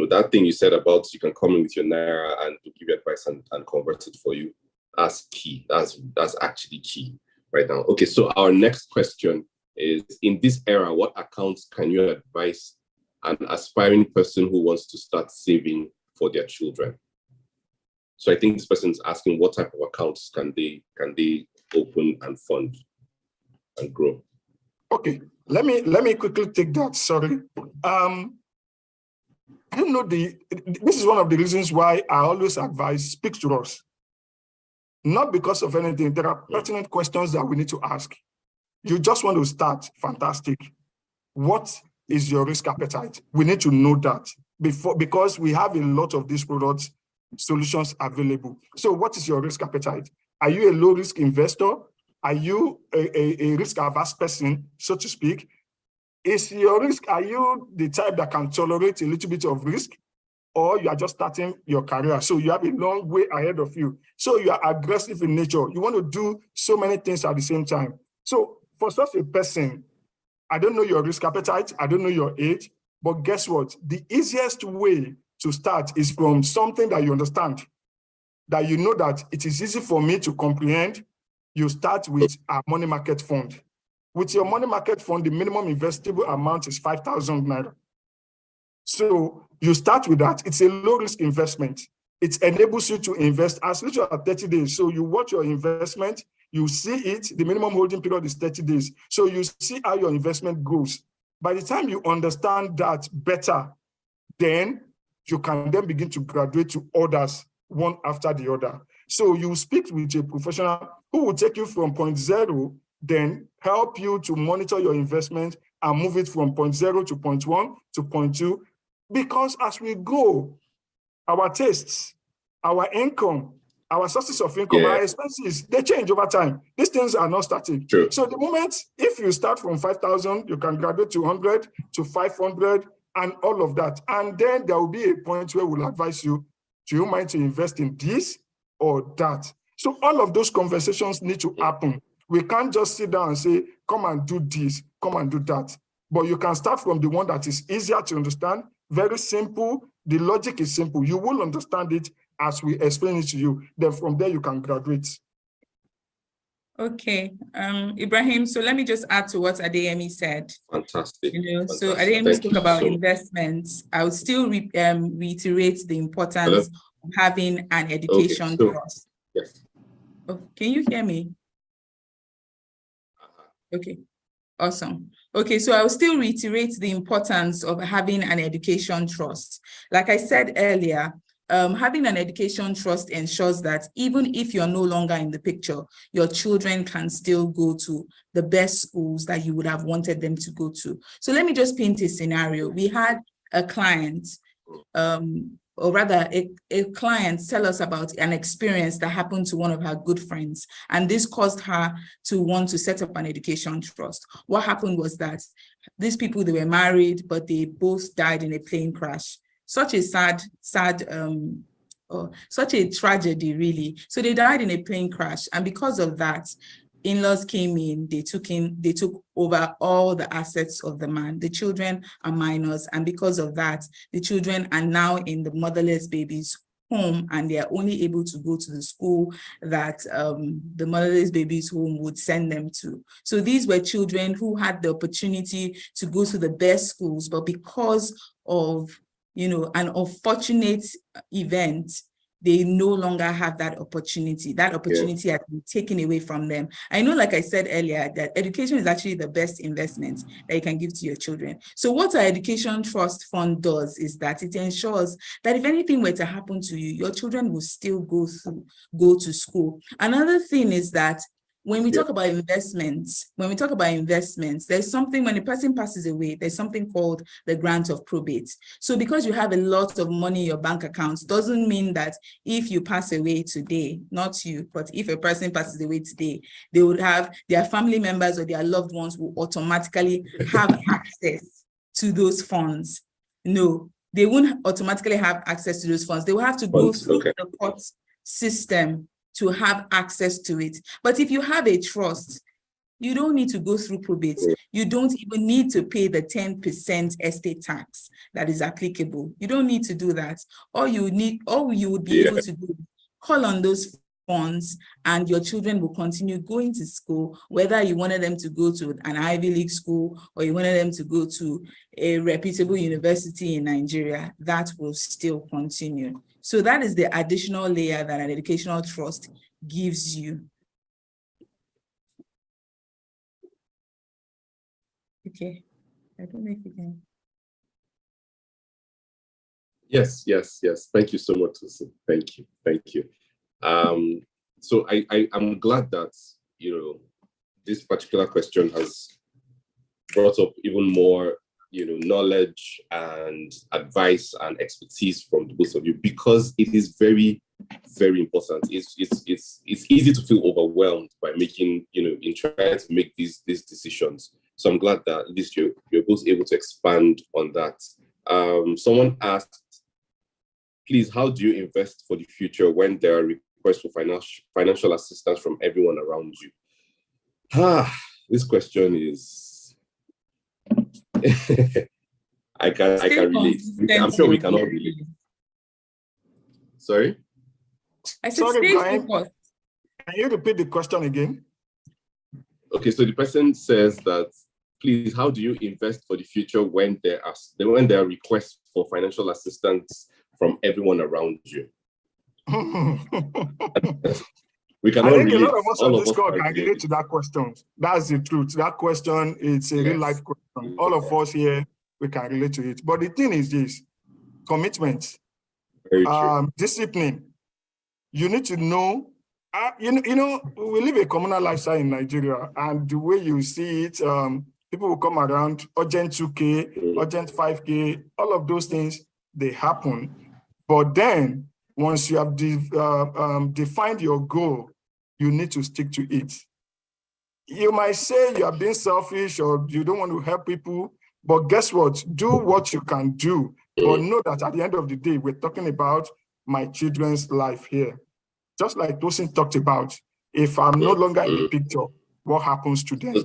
that thing you said about you can come in with your Naira and to give you advice and convert it for you. That's key. That's actually key right now. Okay, so our next question is, in this era, what accounts can you advise an aspiring person who wants to start saving for their children? So I think this person is asking, what type of accounts can they open and fund and grow? Okay, let me quickly take that. Sorry. I don't know, this is one of the reasons why I always advise, speak to us. Not because of anything. There are pertinent questions that we need to ask. You just want to start, fantastic. What is your risk appetite? We need to know that because we have a lot of these products, solutions available. So what is your risk appetite? Are you a low risk investor? Are you a risk averse person, so to speak? Is your risk, are you the type that can tolerate a little bit of risk? Or you are just starting your career, so you have a long way ahead of you. So you are aggressive in nature. You want to do so many things at the same time. So for such a person, I don't know your risk appetite, I don't know your age, but guess what? The easiest way to start is from something that you understand, that you know that it is easy for me to comprehend. You start with a money market fund. With your money market fund, the minimum investable amount is 5,000 Naira. So you start with that. It's a low risk investment. It enables you to invest as little as 30 days. So you watch your investment, you see it, the minimum holding period is 30 days. So you see how your investment goes. By the time you understand that better, then you can then begin to graduate to others, one after the other. So you speak with a professional who will take you from point zero, then help you to monitor your investment and move it from point zero to point one to point two. Because as we go, our tastes, our income, our sources of income, our expenses, they change over time. These things are not static. True. So the moment, if you start from 5,000, you can graduate to 100, to 500, and all of that. And then there will be a point where we'll advise you, do you mind to invest in this or that? So all of those conversations need to happen. We can't just sit down and say, come and do this, come and do that. But you can start from the one that is easier to understand, very simple. The logic is simple. You will understand it as we explain it to you. Then from there, you can graduate. Okay, Ibrahim, so let me just add to what Adeyemi said. Fantastic. Fantastic. So Adeyemi spoke about investments. I would still reiterate the importance of having an education trust. Yes. Oh, can you hear me? Okay, awesome. Okay, so I will still reiterate the importance of having an education trust. Like I said earlier, having an education trust ensures that even if you're no longer in the picture, your children can still go to the best schools that you would have wanted them to go to. So let me just paint a scenario. We had a client or rather a client tell us about an experience that happened to one of her good friends. And this caused her to want to set up an education trust. What happened was that these people, they were married, but they both died in a plane crash. Such a such a tragedy, really. So they died in a plane crash. And because of that, in-laws came in, they took over all the assets of the man. The children are minors. And because of that, the children are now in the motherless babies home, and they are only able to go to the school that the motherless babies home would send them to. So these were children who had the opportunity to go to the best schools, but because of, you know, an unfortunate event, they no longer have that opportunity. That opportunity has been taken away from them. I know, like I said earlier, that education is actually the best investment that you can give to your children. So what our Education Trust Fund does is that it ensures that if anything were to happen to you, your children will still go to school. Another thing is that when we talk about investments, there's something, when a person passes away, there's something called the grant of probate. So because you have a lot of money in your bank accounts, doesn't mean that if you pass away today, not you, but if a person passes away today, they would have, their family members or their loved ones will automatically have access to those funds. No, they won't automatically have access to those funds. They will have to go through the court system to have access to it. But if you have a trust, you don't need to go through probate. You don't even need to pay the 10% estate tax that is applicable. You don't need to do that. All you would be able to do, call on those funds, and your children will continue going to school, whether you wanted them to go to an Ivy League school or you wanted them to go to a reputable university in Nigeria, that will still continue. So that is the additional layer that an educational trust gives you. Okay, I don't know if you can. Yes. Thank you so much, Susan. Thank you. So I'm glad that, you know, this particular question has brought up even more, you know, knowledge and advice and expertise from the both of you, because it is very, very important. It's easy to feel overwhelmed by making, you know, in trying to make these decisions. So I'm glad that at least you're both able to expand on that. Someone asked, please, how do you invest for the future when there are requests for financial assistance from everyone around you? This question is I can relate. I'm sure we can all relate. Sorry? I said, sorry, Brian. Can you repeat the question again? Okay, so the person says that, please, how do you invest for the future when there are requests for financial assistance from everyone around you? We can I all think relate. a lot of us on this call can relate to that question. That's the truth. That question, it's a real life question. All of us here, we can relate to it. But the thing is this: commitment, discipline. You need to know. You know, we live a communal lifestyle in Nigeria, and the way you see it, people will come around, urgent 2K, urgent 5K, all of those things, they happen. But then, once you have defined your goal, you need to stick to it. You might say you are being selfish or you don't want to help people, but guess what? Do what you can do. But know that at the end of the day, we're talking about my children's life here. Just like Tosin talked about, if I'm no longer in the picture, what happens to them?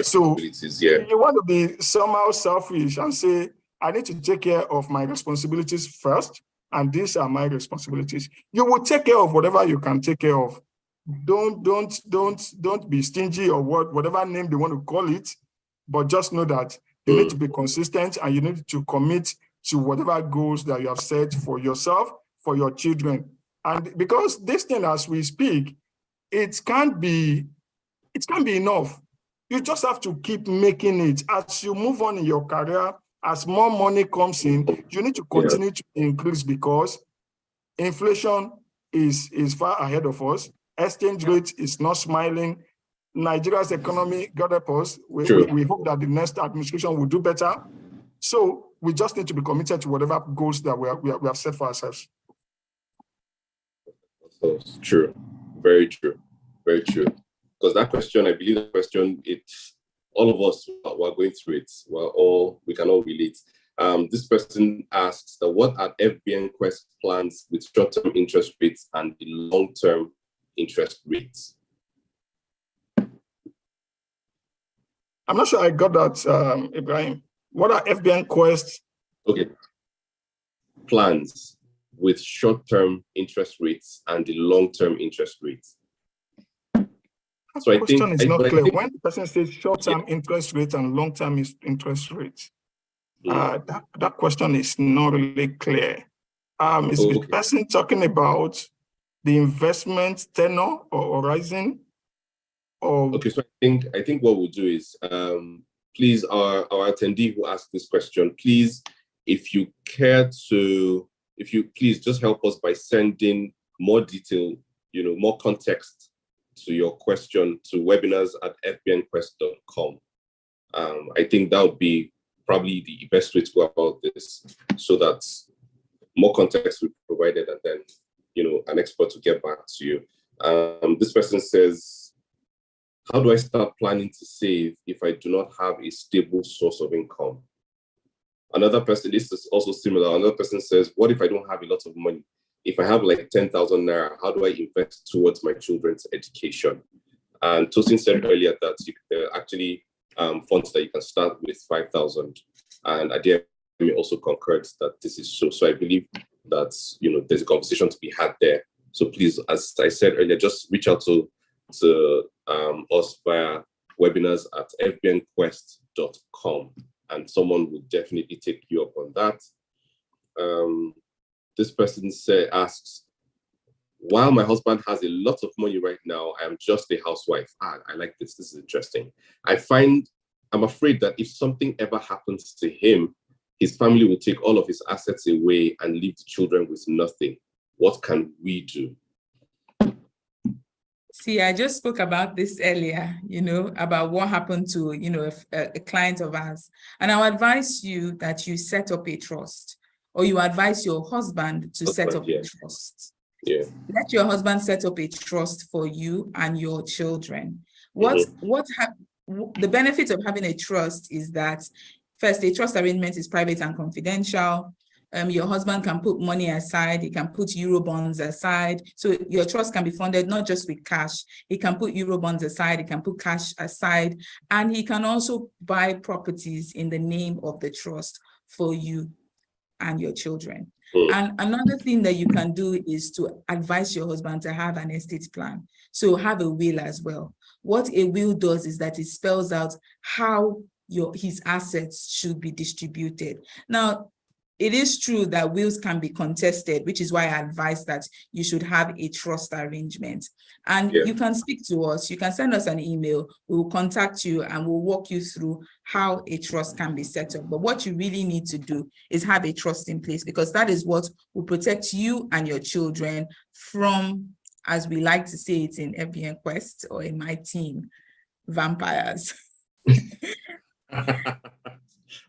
So you want to be somehow selfish and say, I need to take care of my responsibilities first, and these are my responsibilities. You will take care of whatever you can take care of. Don't be stingy or whatever name they want to call it, but just know that you need to be consistent and you need to commit to whatever goals that you have set for yourself, for your children. And because this thing, as we speak, it can't be enough. You just have to keep making it. As you move on in your career, as more money comes in, you need to continue to increase, because inflation is far ahead of us. Exchange rate is not smiling. Nigeria's economy, God help us. We hope that the next administration will do better. So we just need to be committed to whatever goals that we have set for ourselves. So it's true. Very true. Very true. Because that question, I believe that question, it's all of us who are going through it. We can all relate. This person asks that what are FBN Quest plans with short-term interest rates and the long-term interest rates? I'm not sure I got that, Ibrahim. What are FBN Quest? Okay. Plans with short-term interest rates and the long-term interest rates. So I think it's not clear. When the person says short-term interest rate and long-term interest rates, that question is not really clear. Is the person talking about the investment tenor or horizon? Okay, so I think what we'll do is, please, our attendee who asked this question, please, if you please just help us by sending more detail, more context to your question to webinars@fbnquest.com. I think that would be probably the best way to go about this, so that more context will be provided, and then, an expert will get back to you. This person says, how do I start planning to save if I do not have a stable source of income? Another person, this is also similar. Another person says, what if I don't have a lot of money? If I have like 10,000 Naira, how do I invest towards my children's education? And Tosin said earlier that there are actually funds that you can start with 5,000. And Adia also concurred that this is so. So I believe that, there's a conversation to be had there. So please, as I said earlier, just reach out to us via webinars@fbnquest.com, and someone will definitely take you up on that. This person asks, while my husband has a lot of money right now, I am just a housewife. I like this. This is interesting. I'm afraid that if something ever happens to him, his family will take all of his assets away and leave the children with nothing. What can we do? See, I just spoke about this earlier, about what happened to, a client of ours. And I'll advise you that you set up a trust, or you advise your husband to set up a trust. Yeah. Let your husband set up a trust for you and your children. The benefit of having a trust is that, first, a trust arrangement is private and confidential. Your husband can put money aside, he can put Eurobonds aside. So your trust can be funded not just with cash, he can put Eurobonds aside, he can put cash aside, and he can also buy properties in the name of the trust for you and your children. And another thing that you can do is to advise your husband to have an estate plan. So have a will as well. What a will does is that it spells out how his assets should be distributed. Now, it is true that wills can be contested, which is why I advise that you should have a trust arrangement. And you can speak to us, you can send us an email, we will contact you and we'll walk you through how a trust can be set up. But what you really need to do is have a trust in place, because that is what will protect you and your children from, as we like to say it in FBN Quest or in my team, vampires.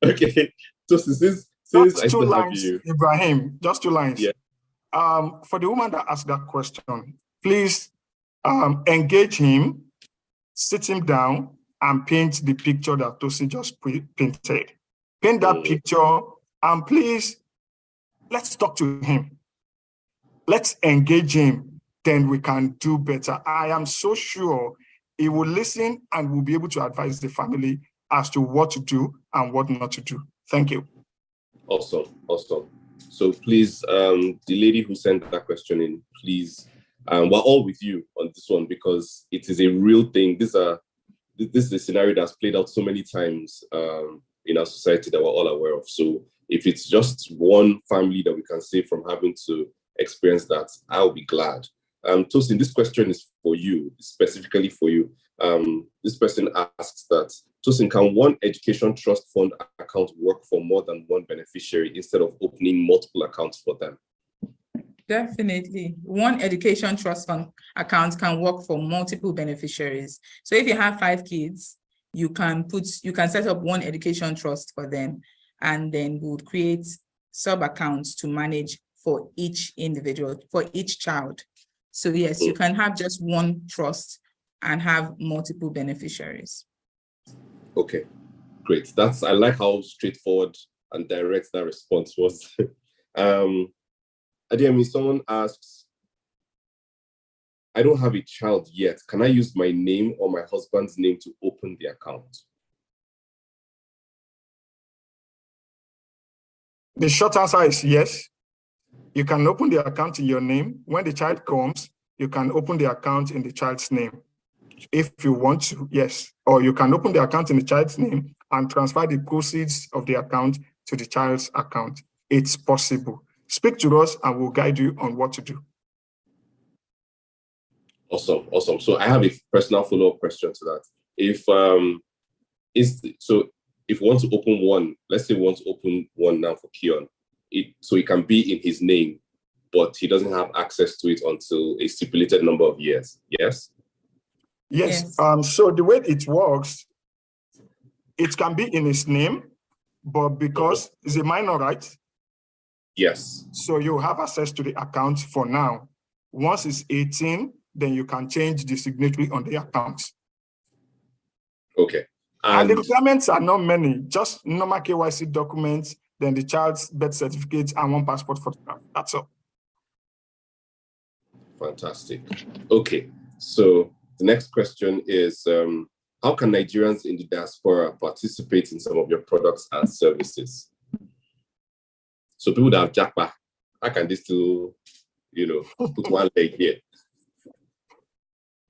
Okay, so since just 2 lines, Ibrahim, just 2 lines. Yeah. For the woman that asked that question, please engage him, sit him down, and paint the picture that Tosin just painted. Paint that picture, and please, let's talk to him. Let's engage him, then we can do better. I am so sure he will listen and will be able to advise the family as to what to do and what not to do. Thank you. Awesome. So please, the lady who sent that question in, please, we're all with you on this one, because it is a real thing. This is a scenario that's played out so many times in our society that we're all aware of. So if it's just one family that we can save from having to experience that, I'll be glad. Tosin, this question is for you, specifically for you. This person asks that, Tosin, can one education trust fund account work for more than one beneficiary instead of opening multiple accounts for them? Definitely. One education trust fund account can work for multiple beneficiaries. So if you have 5 kids, you can set up one education trust for them. and then we would create sub-accounts to manage for each individual, for each child. So yes, you can have just one trust and have multiple beneficiaries. Okay, great. I like how straightforward and direct that response was. Adeyemi, someone asks, I don't have a child yet. Can I use my name or my husband's name to open the account? The short answer is yes. You can open the account in your name. When the child comes, you can open the account in the child's name. If you want to, yes. Or you can open the account in the child's name and transfer the proceeds of the account to the child's account. It's possible. Speak to us and we'll guide you on what to do. Awesome, awesome. So I have a personal follow-up question to that. If if we want to open one, let's say we want to open one now for Keon, so it can be in his name, but he doesn't have access to it until a stipulated number of years. Yes? Yes. So the way it works, it can be in his name, but because he's a minor, right? Yes. So you have access to the account for now. Once he's 18, then you can change the signatory on the account. Okay. And the requirements are not many, just normal KYC documents, then the child's birth certificate and one passport photograph. That's all. Fantastic. Okay. So the next question is, how can Nigerians in the diaspora participate in some of your products and services? So people that have Japa, how can they still, put one leg here?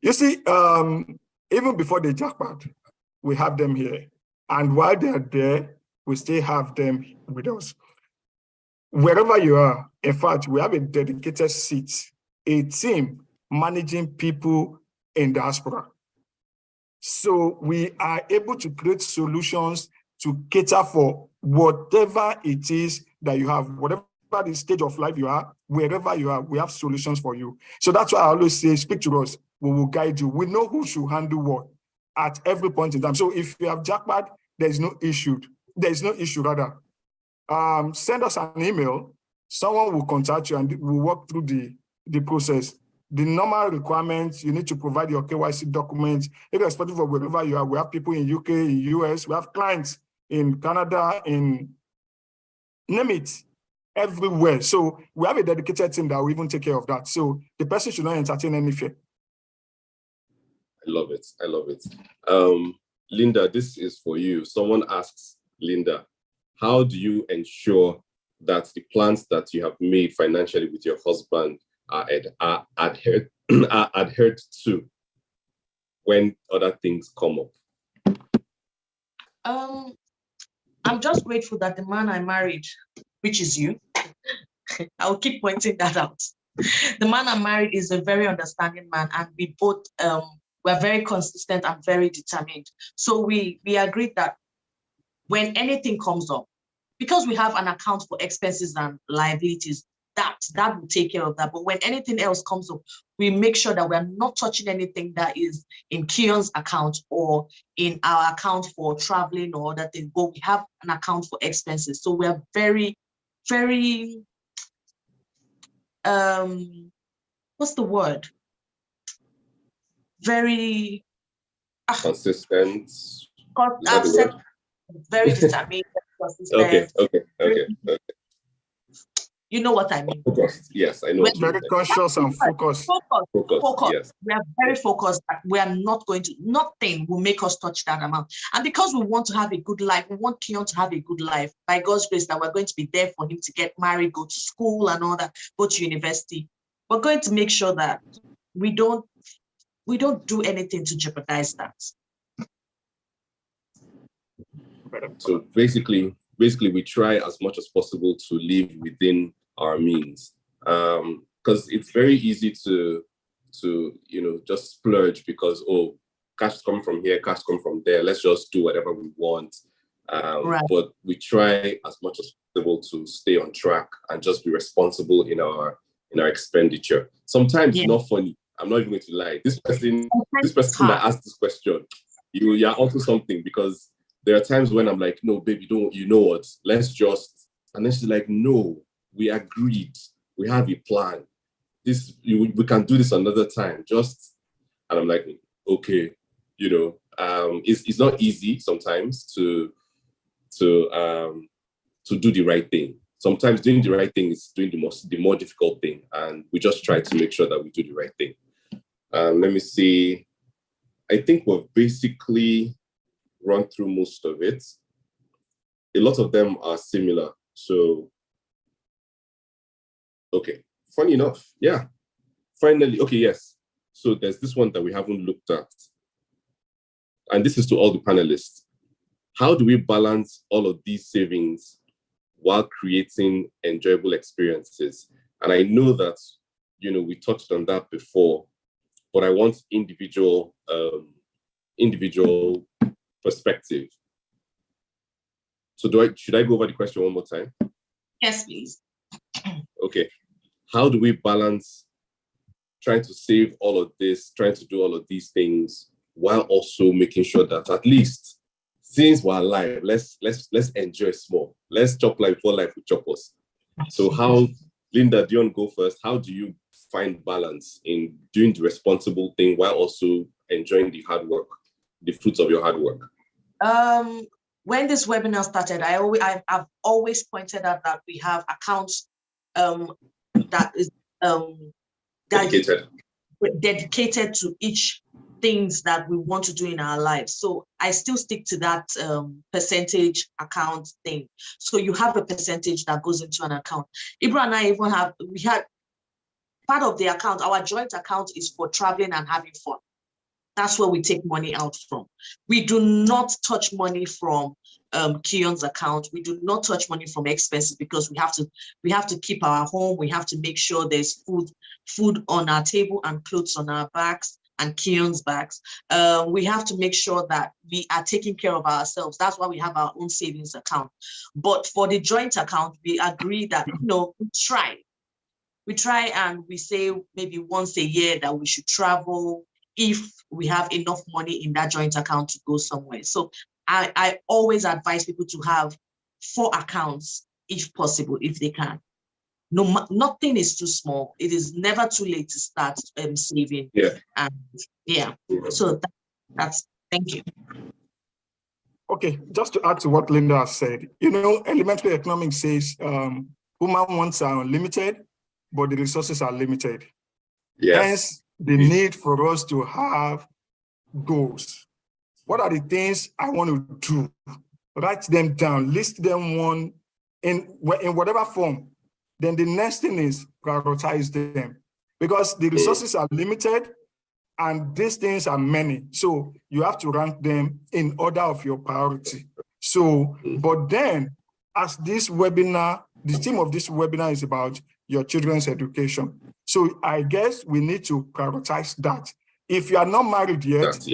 You see, even before the jackpot, we have them here. And while they're there, we still have them with us. Wherever you are, in fact, we have a dedicated seat, a team managing people in diaspora. So we are able to create solutions to cater for whatever it is that you have, whatever the stage of life you are, wherever you are, we have solutions for you. So that's why I always say, speak to us, we will guide you. We know who should handle what at every point in time. So if you have jackpot, there's no issue. There's no issue rather. Send us an email. Someone will contact you and we'll walk through the process. The normal requirements, you need to provide your KYC documents, irrespective of wherever you are. We have people in UK, in US, we have clients in Canada, in name it, everywhere. So we have a dedicated team that will even take care of that. So the person should not entertain any fear. I love it. I love it. Linda, this is for you. Someone asks, Linda, how do you ensure that the plans that you have made financially with your husband are adhered to when other things come up? I'm just grateful that the man I married, which is you, I'll keep pointing that out. The man I married is a very understanding man, and we both we're very consistent and very determined. So we agreed that when anything comes up, because we have an account for expenses and liabilities, that will take care of that. But when anything else comes up, we make sure that we're not touching anything that is in Keon's account or in our account for traveling or other things. But we have an account for expenses. So we're very, very, what's the word? Very consistent. I've said very determined, consistent. Okay. You know what I mean? Focused. Yes, I know. Very conscious and focused. Focused. Yes. We are very focused. We are not going to, nothing will make us touch that amount. And because we want to have a good life, we want Keon to have a good life, by God's grace, that we're going to be there for him to get married, go to school and all that, go to university. We're going to make sure that we don't do anything to jeopardize that. So basically we try as much as possible to live within our means, because it's very easy to just splurge because cash come from here, cash come from there, let's just do whatever we want. Right. But we try as much as possible to stay on track and just be responsible in our expenditure. Sometimes it's not funny. I'm not even going to lie. This person that asked this question, you're onto something, because there are times when I'm like, no, baby, don't, you know what? Let's just, and then she's like, no, we agreed. We have a plan. We can do this another time. Just, and I'm like, okay, it's not easy sometimes to do the right thing. Sometimes doing the right thing is doing the more difficult thing, and we just try to make sure that we do the right thing. Let me see. I think we've basically run through most of it. A lot of them are similar. So, okay, funny enough, yeah. Finally, okay, yes. So there's this one that we haven't looked at. And this is to all the panelists. How do we balance all of these savings while creating enjoyable experiences? And I know that, we touched on that before, but I want individual perspective. So should I go over the question one more time? Yes, please. Okay. How do we balance trying to save all of this, trying to do all of these things, while also making sure that at least since we're alive, let's enjoy small. Let's chop life before life will chop us. So how, Linda, do you want to go first? How do you find balance in doing the responsible thing while also enjoying the hard work, the fruits of your hard work? When this webinar started, I've always pointed out that we have accounts that is dedicated to each things that we want to do in our lives. So I still stick to that percentage account thing. So you have a percentage that goes into an account. Ibra and I even we had part of the account, our joint account is for traveling and having fun. That's where we take money out from. We do not touch money from Kion's account. We do not touch money from expenses because we have to keep our home. We have to make sure there's food on our table and clothes on our backs and Kion's backs. We have to make sure that we are taking care of ourselves. That's why we have our own savings account. But for the joint account, we agree that, we try and we say maybe once a year that we should travel if we have enough money in that joint account to go somewhere. So I always advise people to have 4 accounts if possible, if they can. Nothing is too small. It is never too late to start saving. Yeah. And so that's thank you. Okay, just to add to what Linda has said, elementary economics says human wants are unlimited, but the resources are limited. Yes. Hence, the need for us to have goals. What are the things I want to do? Write them down, list them one in whatever form. Then the next thing is prioritize them, because the resources are limited and these things are many. So you have to rank them in order of your priority. So, but then as this webinar, the theme of this webinar is about your children's education. So I guess we need to prioritize that. If you are not married yet,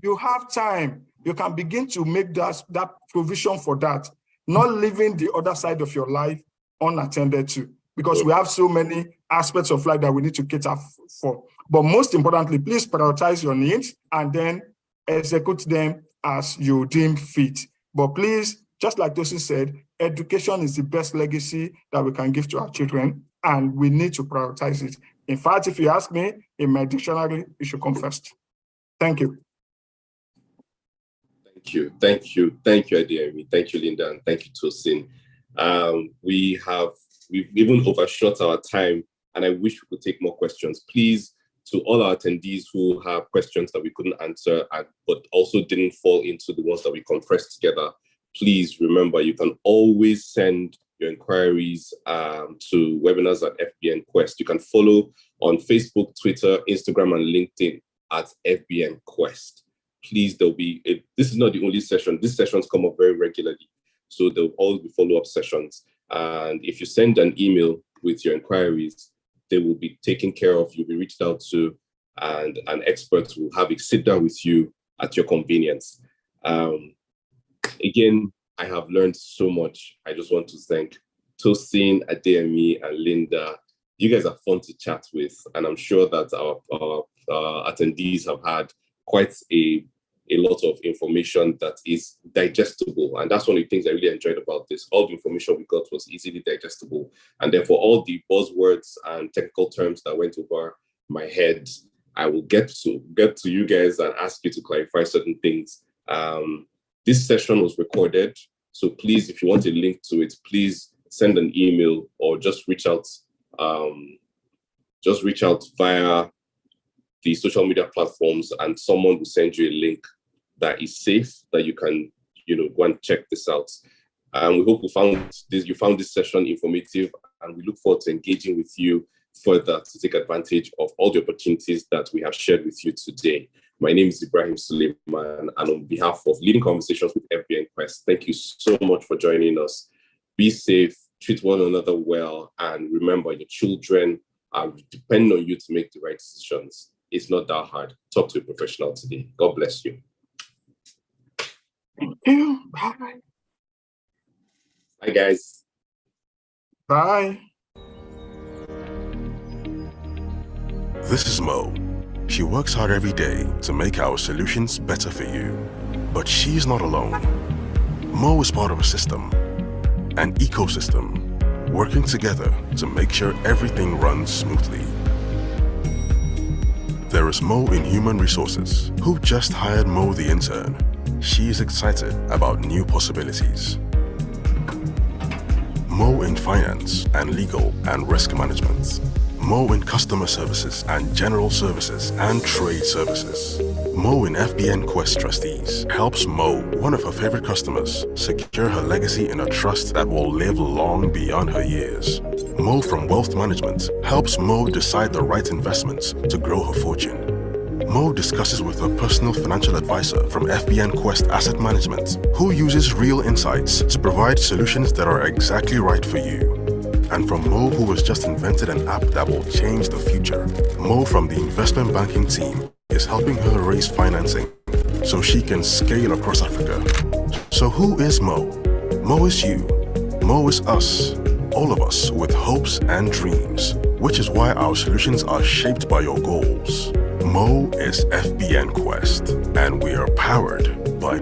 you have time. You can begin to make that provision for that, not leaving the other side of your life unattended to, because we have so many aspects of life that we need to cater for. But most importantly, please prioritize your needs and then execute them as you deem fit. But please, just like Tosin said, education is the best legacy that we can give to our children, and we need to prioritize it. In fact, if you ask me, in my dictionary, it should come first. Thank you. Thank you, Adeyemi. Thank you, Linda, and thank you, Tosin. We've even overshot our time, and I wish we could take more questions. Please, to all our attendees who have questions that we couldn't answer, but also didn't fall into the ones that we compressed together, please remember you can always send your inquiries to webinars@FBN Quest. You can follow on Facebook, Twitter, Instagram, and LinkedIn at FBN Quest. Please, this is not the only session. These sessions come up very regularly. So there'll always be follow-up sessions. And if you send an email with your inquiries, they will be taken care of. You'll be reached out to, and an expert will have a sit down with you at your convenience. Again, I have learned so much. I just want to thank Tosin, Adeyemi, and Linda. You guys are fun to chat with, and I'm sure that our attendees have had quite a a lot of information that is digestible. And that's one of the things I really enjoyed about this. All the information we got was easily digestible. And therefore, all the buzzwords and technical terms that went over my head, I will get to you guys and ask you to clarify certain things. This session was recorded. So please, if you want a link to it, please send an email or just reach out via the social media platforms, and someone will send you a link that is safe, that you can, go and check this out. And we hope you found this session informative, and we look forward to engaging with you further to take advantage of all the opportunities that we have shared with you today. My name is Ibrahim Suleiman, and on behalf of Leading Conversations with FBN Quest, thank you so much for joining us. Be safe, treat one another well, and remember, your children are depending on you to make the right decisions. It's not that hard. Talk to a professional today. God bless you. Thank you. Bye. Bye, guys. Bye. This is Mo. She works hard every day to make our solutions better for you. But she's not alone. Mo is part of a system, an ecosystem, working together to make sure everything runs smoothly. There is Mo in Human Resources, who just hired Mo the intern. She is excited about new possibilities. Mo in Finance and Legal and Risk Management. Mo in Customer Services and General Services and Trade Services. Mo in FBN Quest Trustees helps Mo, one of her favorite customers, secure her legacy in a trust that will live long beyond her years. Mo from Wealth Management helps Mo decide the right investments to grow her fortune. Mo discusses with her personal financial advisor from FBN Quest Asset Management, who uses real insights to provide solutions that are exactly right for you. And from Mo, who has just invented an app that will change the future. Mo from the investment banking team is helping her raise financing so she can scale across Africa. So who is Mo? Mo is you. Mo is us. All of us with hopes and dreams, which is why our solutions are shaped by your goals. Mo is FBN Quest, and we are powered by